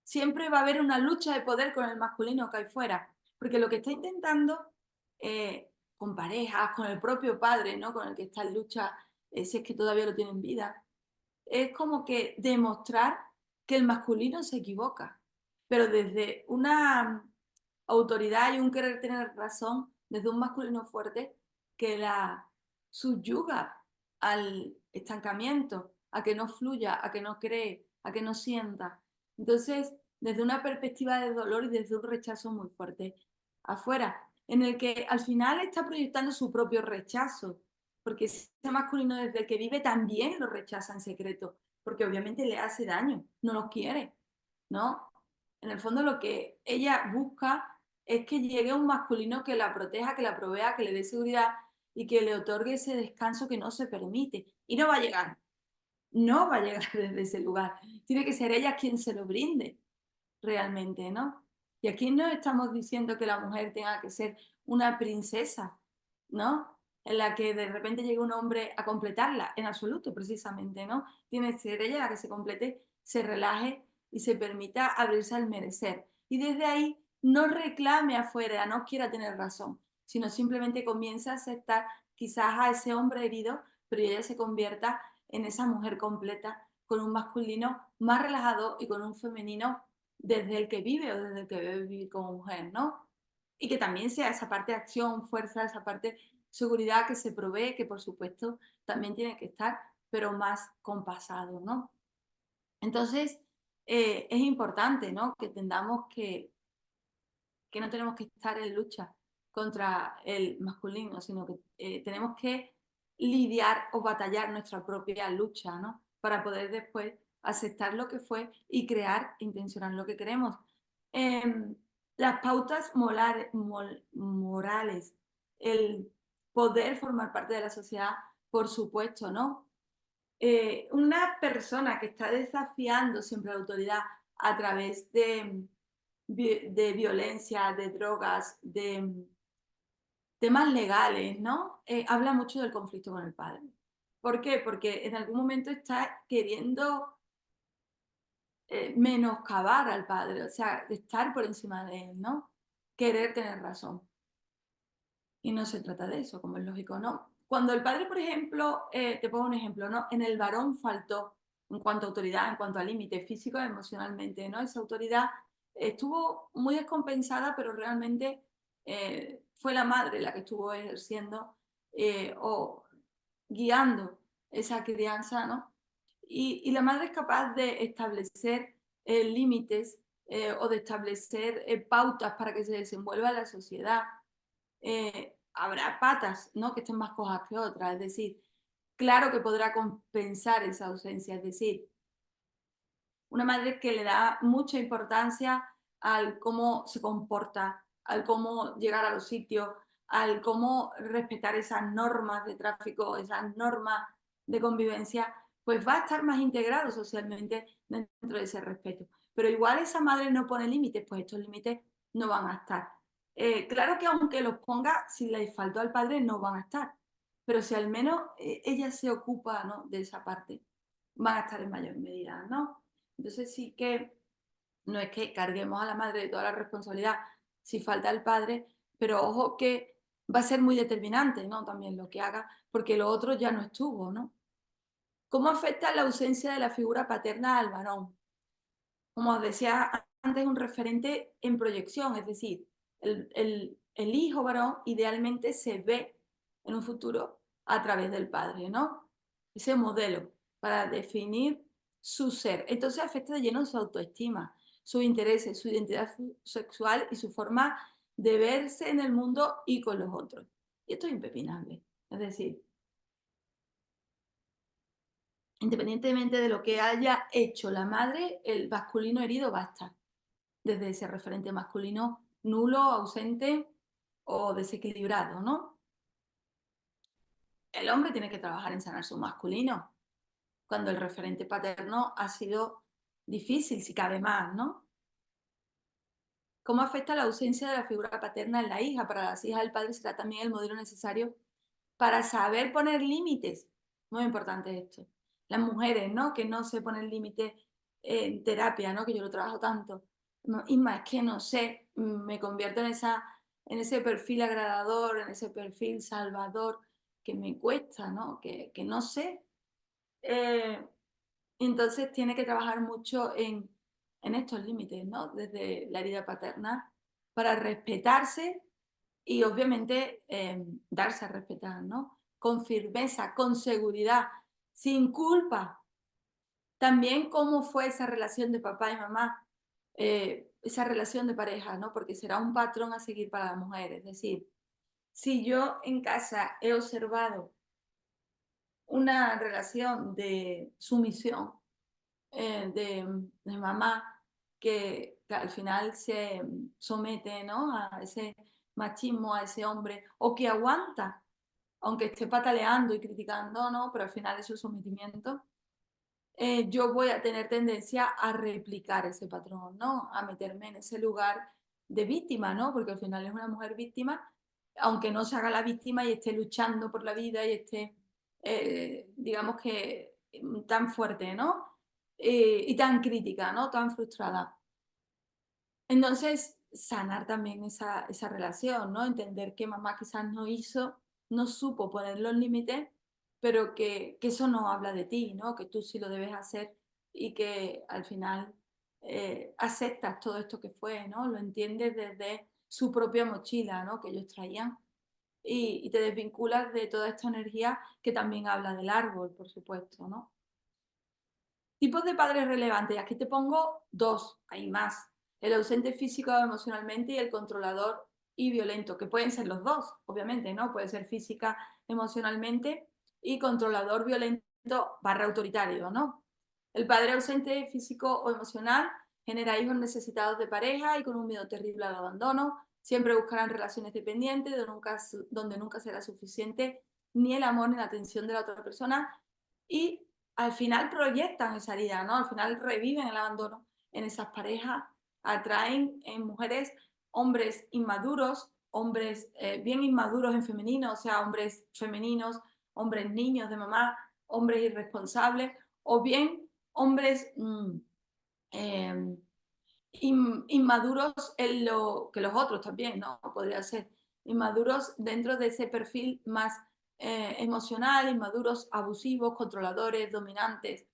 [SPEAKER 1] siempre va a haber una lucha de poder con el masculino que hay fuera, porque lo que está intentando con parejas, con el propio padre, ¿no? Con el que está en lucha, si es que todavía lo tiene en vida, es como que demostrar que el masculino se equivoca, pero desde una autoridad y un querer tener razón, desde un masculino fuerte que la subyuga al estancamiento, a que no fluya, a que no cree, a que no sienta. Entonces, desde una perspectiva de dolor y desde un rechazo muy fuerte afuera, en el que al final está proyectando su propio rechazo, porque ese masculino desde el que vive también lo rechaza en secreto, porque obviamente le hace daño, no lo quiere, ¿no? En el fondo lo que ella busca es que llegue un masculino que la proteja, que la provea, que le dé seguridad y que le otorgue ese descanso que no se permite. Y no va a llegar, no va a llegar desde ese lugar. Tiene que ser ella quien se lo brinde realmente, ¿no? Y aquí no estamos diciendo que la mujer tenga que ser una princesa, ¿no? En la que de repente llegue un hombre a completarla, en absoluto, precisamente, ¿no? Tiene que ser ella la que se complete, se relaje y se permita abrirse al merecer. Y desde ahí no reclame afuera, no quiera tener razón, sino simplemente comienza a aceptar quizás a ese hombre herido, pero ella se convierta en esa mujer completa con un masculino más relajado y con un femenino desde el que vive o desde el que debe vivir como mujer, ¿no? Y que también sea esa parte de acción, fuerza, esa parte de seguridad que se provee, que por supuesto también tiene que estar, pero más compasado, ¿no? Entonces, es importante, ¿no? Que entendamos que no tenemos que estar en lucha contra el masculino, sino que tenemos que lidiar o batallar nuestra propia lucha, ¿no? Para poder después aceptar lo que fue y crear, intencionar lo que queremos. Eh, las pautas morales, el poder formar parte de la sociedad, por supuesto, ¿no? Una persona que está desafiando siempre la autoridad a través de violencia, de drogas, de temas legales, ¿no? Habla mucho del conflicto con el padre. ¿Por qué? Porque en algún momento está queriendo menoscabar al padre, o sea, estar por encima de él, ¿no? Querer tener razón. Y no se trata de eso, como es lógico, ¿no? Cuando el padre, por ejemplo, te pongo un ejemplo, ¿no? En el varón faltó en cuanto a autoridad, en cuanto a límite físico, emocionalmente, ¿no? Esa autoridad estuvo muy descompensada, pero realmente fue la madre la que estuvo ejerciendo o guiando esa crianza, ¿no? Y la madre es capaz de establecer límites o de establecer pautas para que se desenvuelva la sociedad. Habrá patas, ¿no? Que estén más cojas que otras, es decir, claro que podrá compensar esa ausencia, es decir, una madre que le da mucha importancia al cómo se comporta, al cómo llegar a los sitios, al cómo respetar esas normas de tráfico, esas normas de convivencia, pues va a estar más integrado socialmente dentro de ese respeto. Pero igual esa madre no pone límites, pues estos límites no van a estar. Claro que aunque los ponga, si le faltó al padre, no van a estar. Pero si al menos ella se ocupa, ¿no?, de esa parte, van a estar en mayor medida, ¿no? Entonces sí que no es que carguemos a la madre de toda la responsabilidad si falta el padre, pero ojo que va a ser muy determinante, ¿no? También lo que haga, porque lo otro ya no estuvo, ¿no? ¿Cómo afecta la ausencia de la figura paterna al varón? Como os decía antes, un referente en proyección, es decir, el hijo varón idealmente se ve en un futuro a través del padre, ¿no? Ese modelo para definir su ser. Entonces afecta de lleno su autoestima, sus intereses, su identidad sexual y su forma de verse en el mundo y con los otros. Y esto es impepinable. Es decir, independientemente de lo que haya hecho la madre, el masculino herido va a estar desde ese referente masculino nulo, ausente o desequilibrado, ¿no? El hombre tiene que trabajar en sanar su masculino, cuando el referente paterno ha sido difícil, si cabe más, ¿no? ¿Cómo afecta la ausencia de la figura paterna en la hija? Para las hijas, el padre será también el modelo necesario para saber poner límites. Muy importante esto. Las mujeres, ¿no? Que no se ponen límites en terapia, ¿no? Que yo lo trabajo tanto. No, Isma, es que no sé, me convierto en ese perfil agradador, en ese perfil salvador, que me cuesta, ¿no? Que no sé. Eh, entonces tiene que trabajar mucho en estos límites, ¿no? Desde la herida paterna, para respetarse y obviamente darse a respetar, ¿no? Con firmeza, con seguridad, sin culpa. También cómo fue esa relación de papá y mamá, esa relación de pareja, ¿no? Porque será un patrón a seguir para la mujer. Es decir, si yo en casa he observado una relación de sumisión, de mamá que al final se somete, ¿no? A ese machismo, a ese hombre, o que aguanta, aunque esté pataleando y criticando, ¿no? Pero al final es su sometimiento. Yo voy a tener tendencia a replicar ese patrón, ¿no? A meterme en ese lugar de víctima, ¿no? Porque al final es una mujer víctima, aunque no se haga la víctima y esté luchando por la vida y esté, digamos que, tan fuerte, ¿no? Y tan crítica, ¿no? Tan frustrada. Entonces, sanar también esa relación, ¿no? Entender que mamá quizás no supo poner los límites, pero que eso no habla de ti, ¿no? Que tú sí lo debes hacer y que al final aceptas todo esto que fue, ¿no? Lo entiendes desde su propia mochila, ¿no? Que ellos traían y te desvinculas de toda esta energía que también habla del árbol, por supuesto, ¿no? Tipos de padres relevantes. Aquí te pongo dos, hay más. El ausente físico o emocionalmente y el controlador y violento, que pueden ser los dos, obviamente, ¿no? Puede ser física, emocionalmente y controlador violento barra autoritario, ¿no? El padre ausente físico o emocional genera hijos necesitados de pareja y con un miedo terrible al abandono. Siempre buscarán relaciones dependientes donde nunca será suficiente ni el amor ni la atención de la otra persona y al final proyectan esa herida, ¿no? Al final reviven el abandono en esas parejas, atraen en mujeres hombres inmaduros, hombres bien inmaduros en femenino, o sea, hombres femeninos, hombres niños de mamá, hombres irresponsables, o bien hombres eh, inmaduros en lo que los otros también, ¿no? Podría ser inmaduros dentro de ese perfil más emocional, inmaduros abusivos, controladores, dominantes,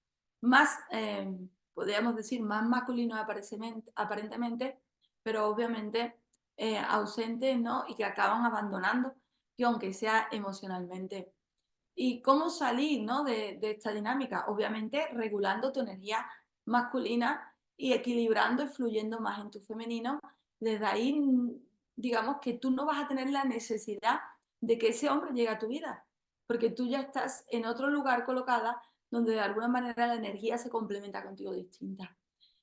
[SPEAKER 1] más, podríamos decir, más masculinos aparentemente, pero obviamente ausentes, ¿no? Y que acaban abandonando, y aunque sea emocionalmente. ¿Y cómo salir, ¿no? de esta dinámica? Obviamente regulando tu energía masculina y equilibrando y fluyendo más en tu femenino. Desde ahí, digamos que tú no vas a tener la necesidad de que ese hombre llegue a tu vida, porque tú ya estás en otro lugar colocada donde de alguna manera la energía se complementa contigo distinta.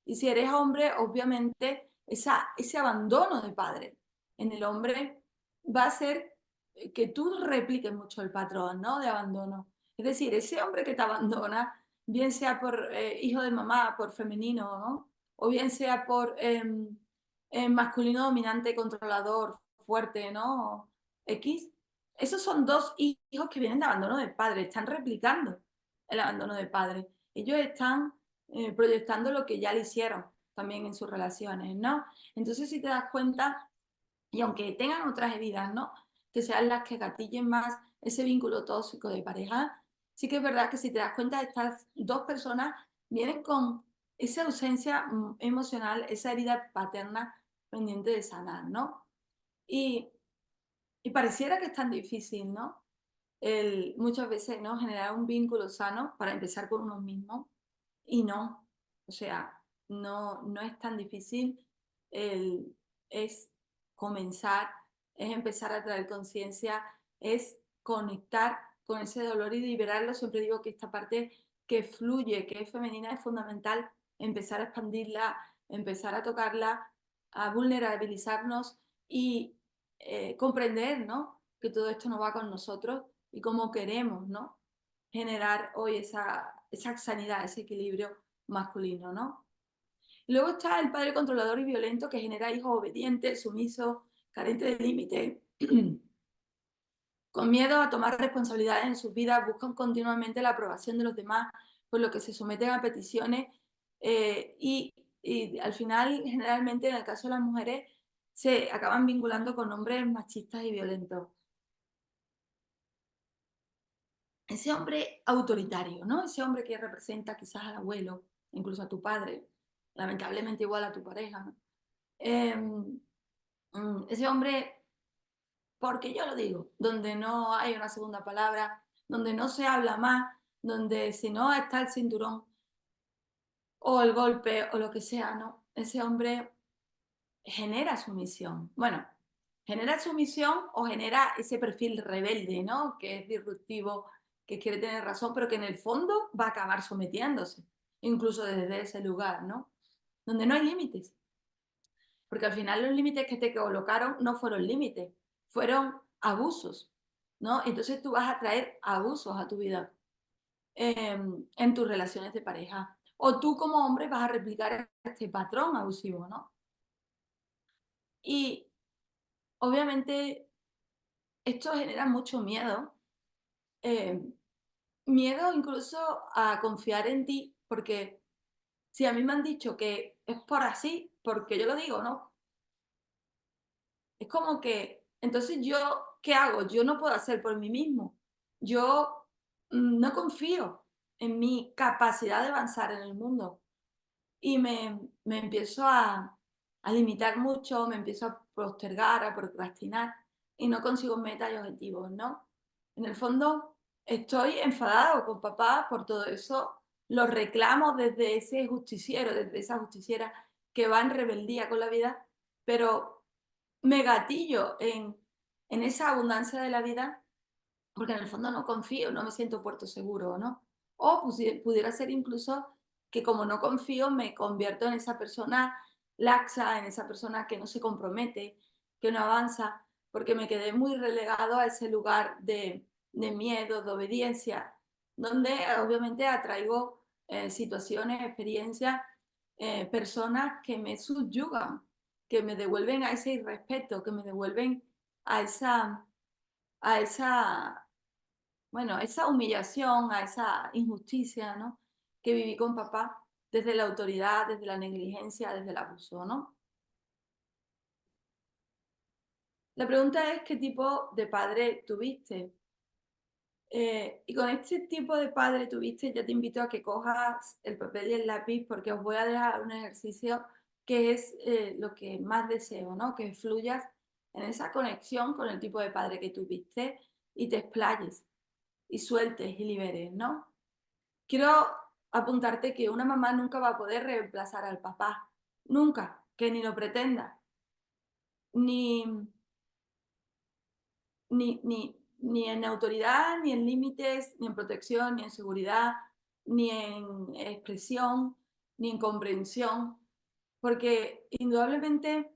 [SPEAKER 1] Y si eres hombre, obviamente ese abandono de padre en el hombre va a ser que tú repliques mucho el patrón, ¿no? De abandono. Es decir, ese hombre que te abandona, bien sea por hijo de mamá, por femenino, ¿no? O bien sea por masculino dominante, controlador, fuerte, ¿no? X. Esos son dos hijos que vienen de abandono del padre, están replicando el abandono del padre. Ellos están proyectando lo que ya le hicieron también en sus relaciones, ¿no? Entonces, si te das cuenta, y aunque tengan otras heridas, ¿no? Que sean las que gatillen más ese vínculo tóxico de pareja, sí que es verdad que si te das cuenta, estas dos personas vienen con esa ausencia emocional, esa herida paterna pendiente de sanar, ¿no? Y, y pareciera que es tan difícil, ¿no? Muchas veces, ¿no? Generar un vínculo sano para empezar con uno mismo y no, o sea, no es tan difícil, es comenzar, es empezar a traer conciencia, es conectar con ese dolor y liberarlo. Siempre digo que esta parte que fluye, que es femenina, es fundamental empezar a expandirla, empezar a tocarla a vulnerabilizarnos y comprender, ¿no? Que todo esto no va con nosotros y cómo queremos, ¿no? Generar hoy esa sanidad, ese equilibrio masculino, ¿no? Luego está el padre controlador y violento que genera hijos obedientes, sumisos, carentes de límite, con miedo a tomar responsabilidades en sus vidas, buscan continuamente la aprobación de los demás, por lo que se someten a peticiones y al final, generalmente, en el caso de las mujeres, se acaban vinculando con hombres machistas y violentos. Ese hombre autoritario, ¿no? Ese hombre que representa quizás al abuelo, incluso a tu padre, lamentablemente igual a tu pareja, ¿no? Ese hombre, porque yo lo digo, donde no hay una segunda palabra, donde no se habla más, donde si no está el cinturón o el golpe o lo que sea, ¿no? Ese hombre genera sumisión. Bueno, genera sumisión o genera ese perfil rebelde, ¿no? Que es disruptivo, que quiere tener razón, pero que en el fondo va a acabar sometiéndose, incluso desde ese lugar, ¿no? Donde no hay límites. Porque al final los límites que te colocaron no fueron límites, fueron abusos, ¿no? Entonces tú vas a traer abusos a tu vida en tus relaciones de pareja. O tú como hombre vas a replicar este patrón abusivo, ¿no? Y obviamente esto genera mucho miedo, eh, miedo incluso a confiar en ti, porque si a mí me han dicho que es por así, porque yo lo digo, ¿no? Es como que, entonces yo, ¿qué hago? Yo no puedo hacer por mí mismo. Yo no confío en mi capacidad de avanzar en el mundo y me empiezo a limitar mucho, me empiezo a postergar, a procrastinar y no consigo metas y objetivos, ¿no? En el fondo, estoy enfadado con papá por todo eso, lo reclamo desde ese justiciero, desde esa justiciera que va en rebeldía con la vida, pero me gatillo en esa abundancia de la vida porque en el fondo no confío, no me siento puerto seguro, ¿no? O pudiera ser incluso que como no confío me convierto en esa persona laxa, en esa persona que no se compromete, que no avanza, porque me quedé muy relegado a ese lugar de miedo, de obediencia, donde obviamente atraigo situaciones, experiencias, personas que me subyugan, que me devuelven a ese irrespeto, que me devuelven a esa, bueno, esa humillación, a esa injusticia, ¿no? Que viví con papá desde la autoridad, desde la negligencia, desde el abuso, ¿no? La pregunta es qué tipo de padre tuviste. Y con este tipo de padre tuviste, yo te invito a que cojas el papel y el lápiz porque os voy a dejar un ejercicio que es lo que más deseo, ¿no? Que fluyas en esa conexión con el tipo de padre que tuviste y te explayes y sueltes y liberes, ¿no? Quiero apuntarte que una mamá nunca va a poder reemplazar al papá, nunca, que ni lo pretenda, ni, ni en autoridad, ni en límites, ni en protección, ni en seguridad, ni en expresión, ni en comprensión, porque indudablemente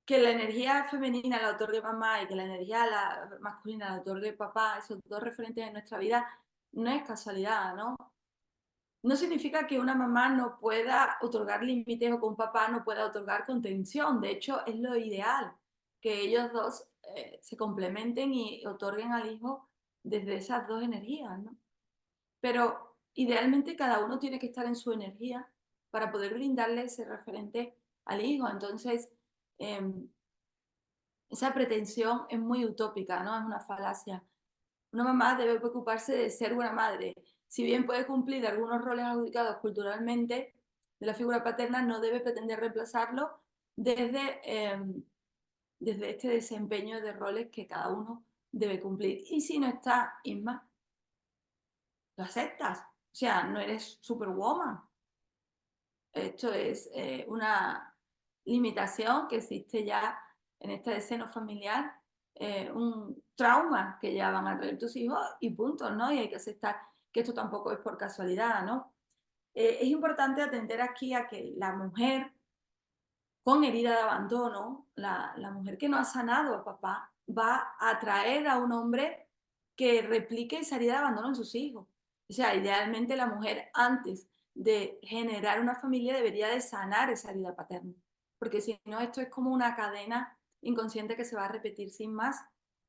[SPEAKER 1] que la energía femenina la otorgue mamá y que la energía masculina la otorgue papá, esos dos referentes en nuestra vida, no es casualidad, ¿no? No significa que una mamá no pueda otorgar límites o que un papá no pueda otorgar contención. De hecho, es lo ideal que ellos dos se complementen y otorguen al hijo desde esas dos energías, ¿no? Pero idealmente cada uno tiene que estar en su energía para poder brindarle ese referente al hijo. Entonces, eh, esa pretensión es muy utópica, ¿no? Es una falacia. Una mamá debe preocuparse de ser buena madre. Si bien puede cumplir algunos roles adjudicados culturalmente de la figura paterna, no debe pretender reemplazarlo desde, desde este desempeño de roles que cada uno debe cumplir. Y si no está, Isma, lo aceptas. O sea, no eres superwoman. Esto es una limitación que existe ya en este seno familiar, un trauma que ya van a traer tus hijos y punto, ¿no? Y hay que aceptar que esto tampoco es por casualidad, ¿no? Es importante atender aquí a que la mujer con herida de abandono, la mujer que no ha sanado a papá va a atraer a un hombre que replique esa herida de abandono en sus hijos. O sea, idealmente la mujer antes de generar una familia debería de sanar esa herida paterna, porque si no esto es como una cadena inconsciente que se va a repetir sin más.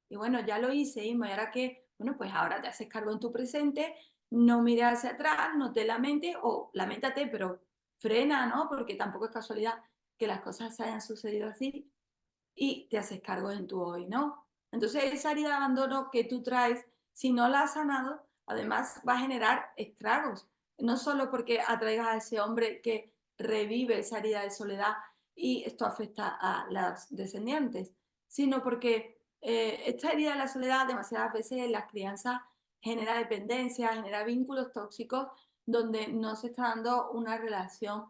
[SPEAKER 1] Y bueno, ya lo hice, Isma, y ahora que, bueno, pues ahora te haces cargo en tu presente, no mires hacia atrás, no te lamentes, o lamentate, pero frena, ¿no? Porque tampoco es casualidad que las cosas se hayan sucedido así y te haces cargo en tu hoy, ¿no? Entonces esa herida de abandono que tú traes, si no la has sanado, además va a generar estragos, no solo porque atraigas a ese hombre que revive esa herida de soledad y esto afecta a las descendientes, sino porque esta herida de la soledad demasiadas veces en las crianzas genera dependencia, genera vínculos tóxicos donde no se está dando una relación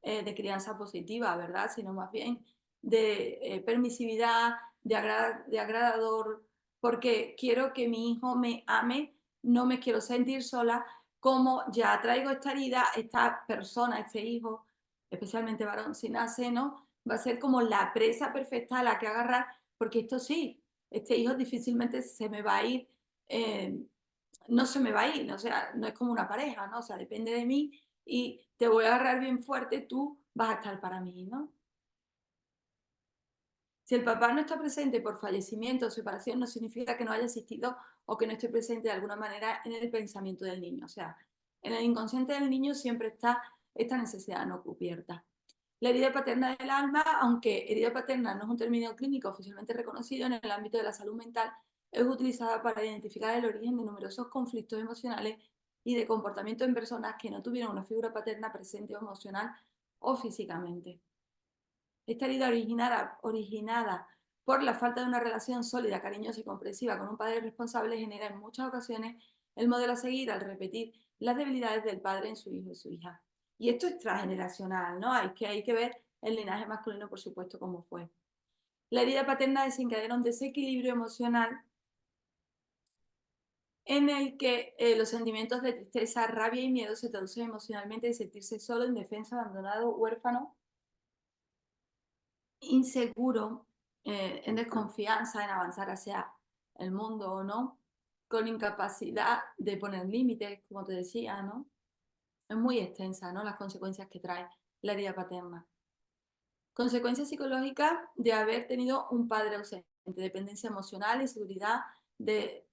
[SPEAKER 1] de crianza positiva, ¿verdad? Sino más bien de permisividad, de agradador, porque quiero que mi hijo me ame, no me quiero sentir sola, como ya traigo esta herida, esta persona, este hijo, especialmente varón, si nace, ¿no? Va a ser como la presa perfecta a la que agarrar, porque esto sí, este hijo difícilmente se me va a ir, eh, no se me va a ir, o sea, no es como una pareja, ¿no? O sea, depende de mí y te voy a agarrar bien fuerte, tú vas a estar para mí, ¿no? Si el papá no está presente por fallecimiento o separación, no significa que no haya existido o que no esté presente de alguna manera en el pensamiento del niño. O sea, en el inconsciente del niño siempre está esta necesidad no cubierta. La herida paterna del alma, aunque herida paterna no es un término clínico oficialmente reconocido en el ámbito de la salud mental, es utilizada para identificar el origen de numerosos conflictos emocionales y de comportamiento en personas que no tuvieron una figura paterna presente o emocional o físicamente. Esta herida originada por la falta de una relación sólida, cariñosa y comprensiva con un padre responsable genera en muchas ocasiones el modelo a seguir al repetir las debilidades del padre en su hijo y su hija. Y esto es transgeneracional, ¿no? Hay que ver el linaje masculino, por supuesto, cómo fue. La herida paterna desencadena un desequilibrio emocional en el que los sentimientos de tristeza, rabia y miedo se traducen emocionalmente en sentirse solo, indefenso, abandonado, huérfano, inseguro, en desconfianza en avanzar hacia el mundo o no, con incapacidad de poner límites, como te decía, ¿no? Es muy extensa, ¿no? Las consecuencias que trae la herida paterna. Consecuencias psicológicas de haber tenido un padre ausente, dependencia emocional, inseguridad, de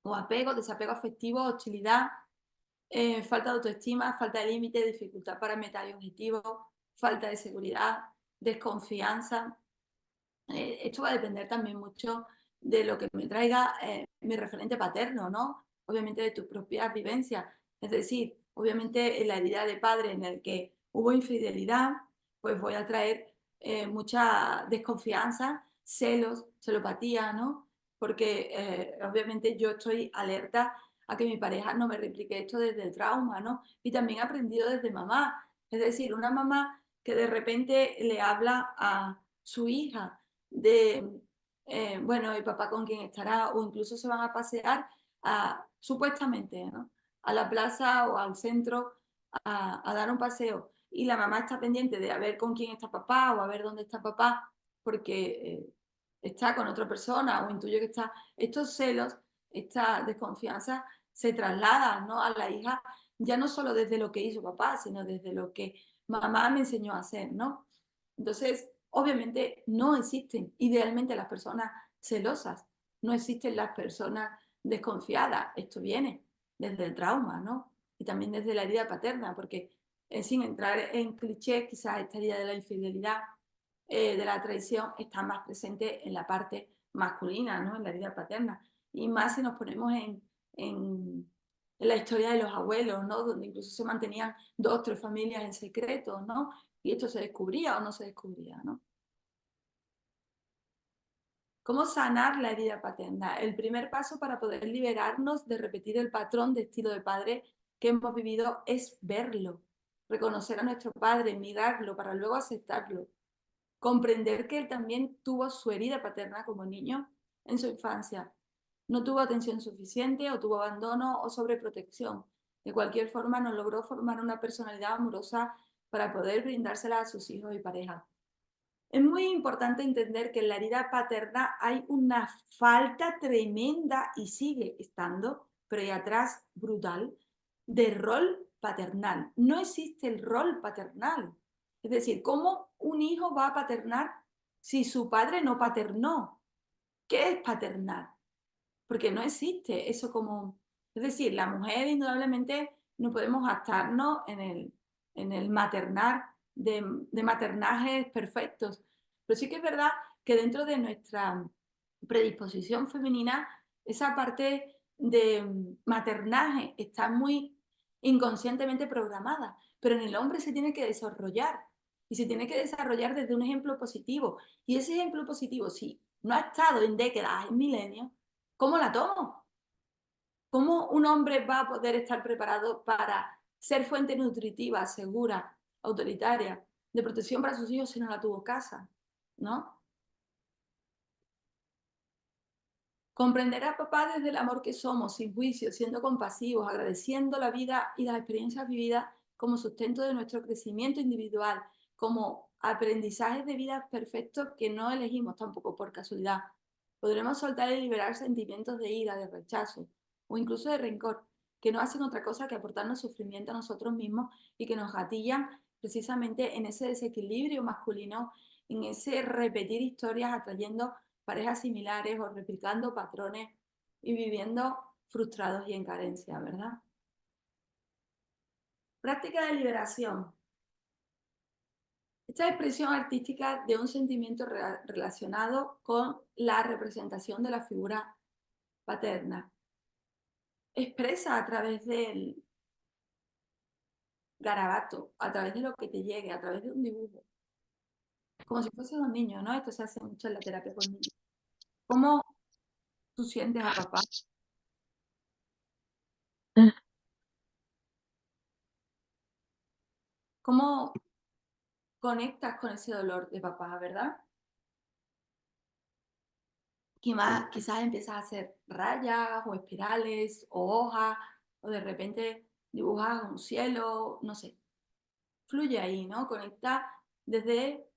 [SPEAKER 1] o apego, desapego afectivo, hostilidad, falta de autoestima, falta de límite, dificultad para metas y objetivos, falta de seguridad, desconfianza, esto va a depender también mucho de lo que me traiga mi referente paterno, ¿no? Obviamente de tus propias vivencias. Es decir, obviamente en la herida de padre en el que hubo infidelidad, pues voy a traer mucha desconfianza, celos, celopatía, ¿no? Porque obviamente yo estoy alerta a que mi pareja no me replique esto desde el trauma, ¿no? Y también he aprendido desde mamá. Es decir, una mamá que de repente le habla a su hija de, bueno, el papá con quién estará, o incluso se van a pasear supuestamente, ¿no? A la plaza o al centro a dar un paseo y la mamá está pendiente de a ver con quién está papá o a ver dónde está papá porque está con otra persona o intuye que está, estos celos, esta desconfianza se traslada, ¿no? A la hija ya no solo desde lo que hizo papá, sino desde lo que mamá me enseñó a hacer, ¿no? Entonces, obviamente no existen idealmente las personas celosas, no existen las personas desconfiadas. Esto viene desde el trauma, ¿no? Y también desde la herida paterna, porque sin entrar en clichés, quizás esta herida de la infidelidad, de la traición, está más presente en la parte masculina, ¿no? En la herida paterna. Y más si nos ponemos en la historia de los abuelos, ¿no? Donde incluso se mantenían dos o tres familias en secreto, ¿no? Y esto se descubría o no se descubría, ¿no? ¿Cómo sanar la herida paterna? El primer paso para poder liberarnos de repetir el patrón de estilo de padre que hemos vivido es verlo, reconocer a nuestro padre, mirarlo para luego aceptarlo, comprender que él también tuvo su herida paterna como niño en su infancia. No tuvo atención suficiente o tuvo abandono o sobreprotección. De cualquier forma, no logró formar una personalidad amorosa para poder brindársela a sus hijos y pareja. Es muy importante entender que en la herida paterna hay una falta tremenda y sigue estando, pero ahí atrás brutal, de rol paternal. No existe el rol paternal. Es decir, ¿cómo un hijo va a paternar si su padre no paternó? ¿Qué es paternar? Porque no existe eso como... Es decir, la mujer indudablemente no podemos gastarnos en el maternar de maternajes perfectos. Pero sí que es verdad que dentro de nuestra predisposición femenina, esa parte de maternaje está muy inconscientemente programada, pero en el hombre se tiene que desarrollar y se tiene que desarrollar desde un ejemplo positivo. Y ese ejemplo positivo, si no ha estado en décadas, en milenios, ¿cómo la tomo? ¿Cómo un hombre va a poder estar preparado para ser fuente nutritiva, segura, autoritaria, de protección para sus hijos si no la tuvo en casa? ¿No? Comprender a papá desde el amor que somos, sin juicio, siendo compasivos, agradeciendo la vida y las experiencias vividas como sustento de nuestro crecimiento individual, como aprendizajes de vida perfectos que no elegimos tampoco por casualidad. Podremos soltar y liberar sentimientos de ira, de rechazo o incluso de rencor, que no hacen otra cosa que aportarnos sufrimiento a nosotros mismos y que nos gatillan precisamente en ese desequilibrio masculino, en ese repetir historias atrayendo parejas similares o replicando patrones y viviendo frustrados y en carencia, ¿verdad? Práctica de liberación. Esta expresión artística de un sentimiento relacionado con la representación de la figura paterna. Expresa a través del garabato, a través de lo que te llegue, a través de un dibujo, como si fuese un niño, ¿no? Esto se hace mucho en la terapia con niños. ¿Cómo tú sientes a papá? ¿Cómo conectas con ese dolor de papá, verdad? Quizás empiezas a hacer rayas o espirales o hojas o de repente dibujas un cielo, no sé. Fluye ahí, ¿no? Conecta desde,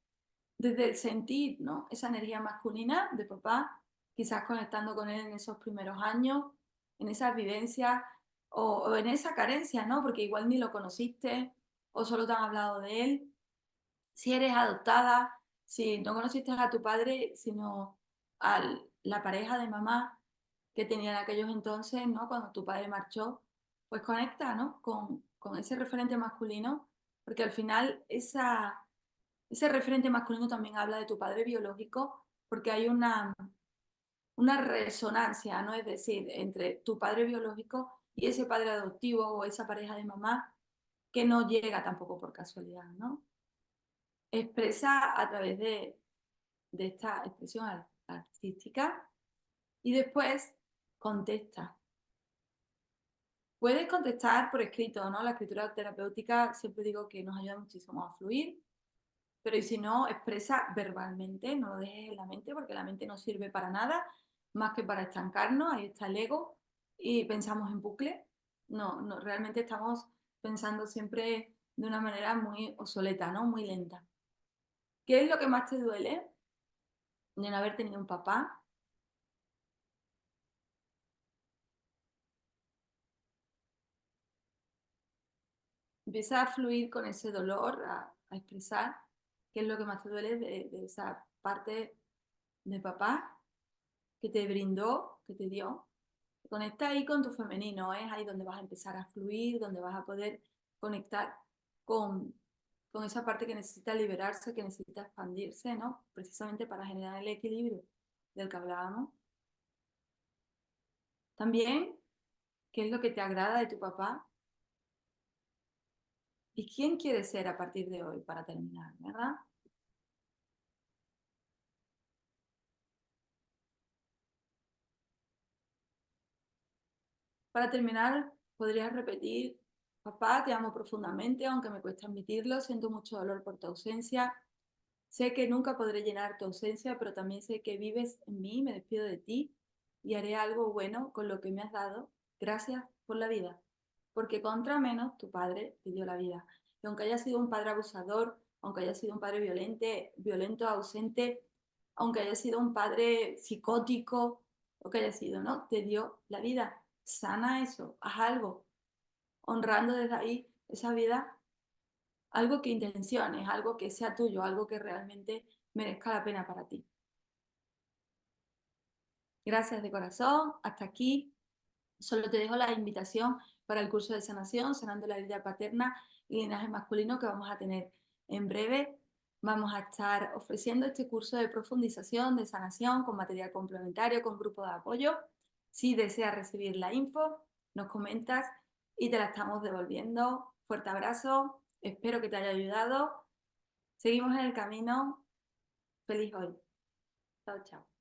[SPEAKER 1] desde el sentir, ¿no? Esa energía masculina de papá, quizás conectando con él en esos primeros años, en esas vivencias o en esa carencia, ¿no? Porque igual ni lo conociste o solo te han hablado de él. Si eres adoptada, si no conociste a tu padre, sino a la pareja de mamá que tenían aquellos entonces, ¿no? Cuando tu padre marchó, pues conecta, ¿no? Con ese referente masculino, porque al final ese referente masculino también habla de tu padre biológico, porque hay una resonancia, ¿no? Es decir, entre tu padre biológico y ese padre adoptivo o esa pareja de mamá que no llega tampoco por casualidad, ¿no? Expresa a través de esta expresión artística y después contesta. Puedes contestar por escrito, ¿no? La escritura terapéutica siempre digo que nos ayuda muchísimo a fluir, pero y si no, expresa verbalmente, no lo dejes en la mente porque la mente no sirve para nada más que para estancarnos, ahí está el ego y pensamos en bucle. No, no, realmente estamos pensando siempre de una manera muy obsoleta, ¿no? Muy lenta. ¿Qué es lo que más te duele de no haber tenido un papá? Empieza a fluir con ese dolor, a expresar qué es lo que más te duele de esa parte de papá que te brindó, que te dio. Conecta ahí con tu femenino, es ahí donde vas a empezar a fluir, donde vas a poder conectar con, con esa parte que necesita liberarse, que necesita expandirse, ¿no? Precisamente para generar el equilibrio del que hablábamos. También, ¿qué es lo que te agrada de tu papá? ¿Y quién quieres ser a partir de hoy para terminar, verdad? Para terminar, podrías repetir, papá, te amo profundamente, aunque me cuesta admitirlo, siento mucho dolor por tu ausencia. Sé que nunca podré llenar tu ausencia, pero también sé que vives en mí, me despido de ti y haré algo bueno con lo que me has dado. Gracias por la vida, porque contra menos tu padre te dio la vida. que aunque haya sido un padre abusador, aunque haya sido un padre violento, ausente, aunque haya sido un padre psicótico, lo que haya sido, ¿no? Te dio la vida. Sana eso, haz algo, honrando desde ahí esa vida, algo que intenciones, algo que sea tuyo, algo que realmente merezca la pena para ti. Gracias de corazón, hasta aquí. Solo te dejo la invitación para el curso de sanación, sanando la herida paterna y linaje masculino que vamos a tener en breve. Vamos a estar ofreciendo este curso de profundización, de sanación, con material complementario, con grupo de apoyo. Si deseas recibir la info, nos comentas y te la estamos devolviendo. Fuerte abrazo, espero que te haya ayudado. Seguimos en el camino. Feliz hoy. Chao, chao.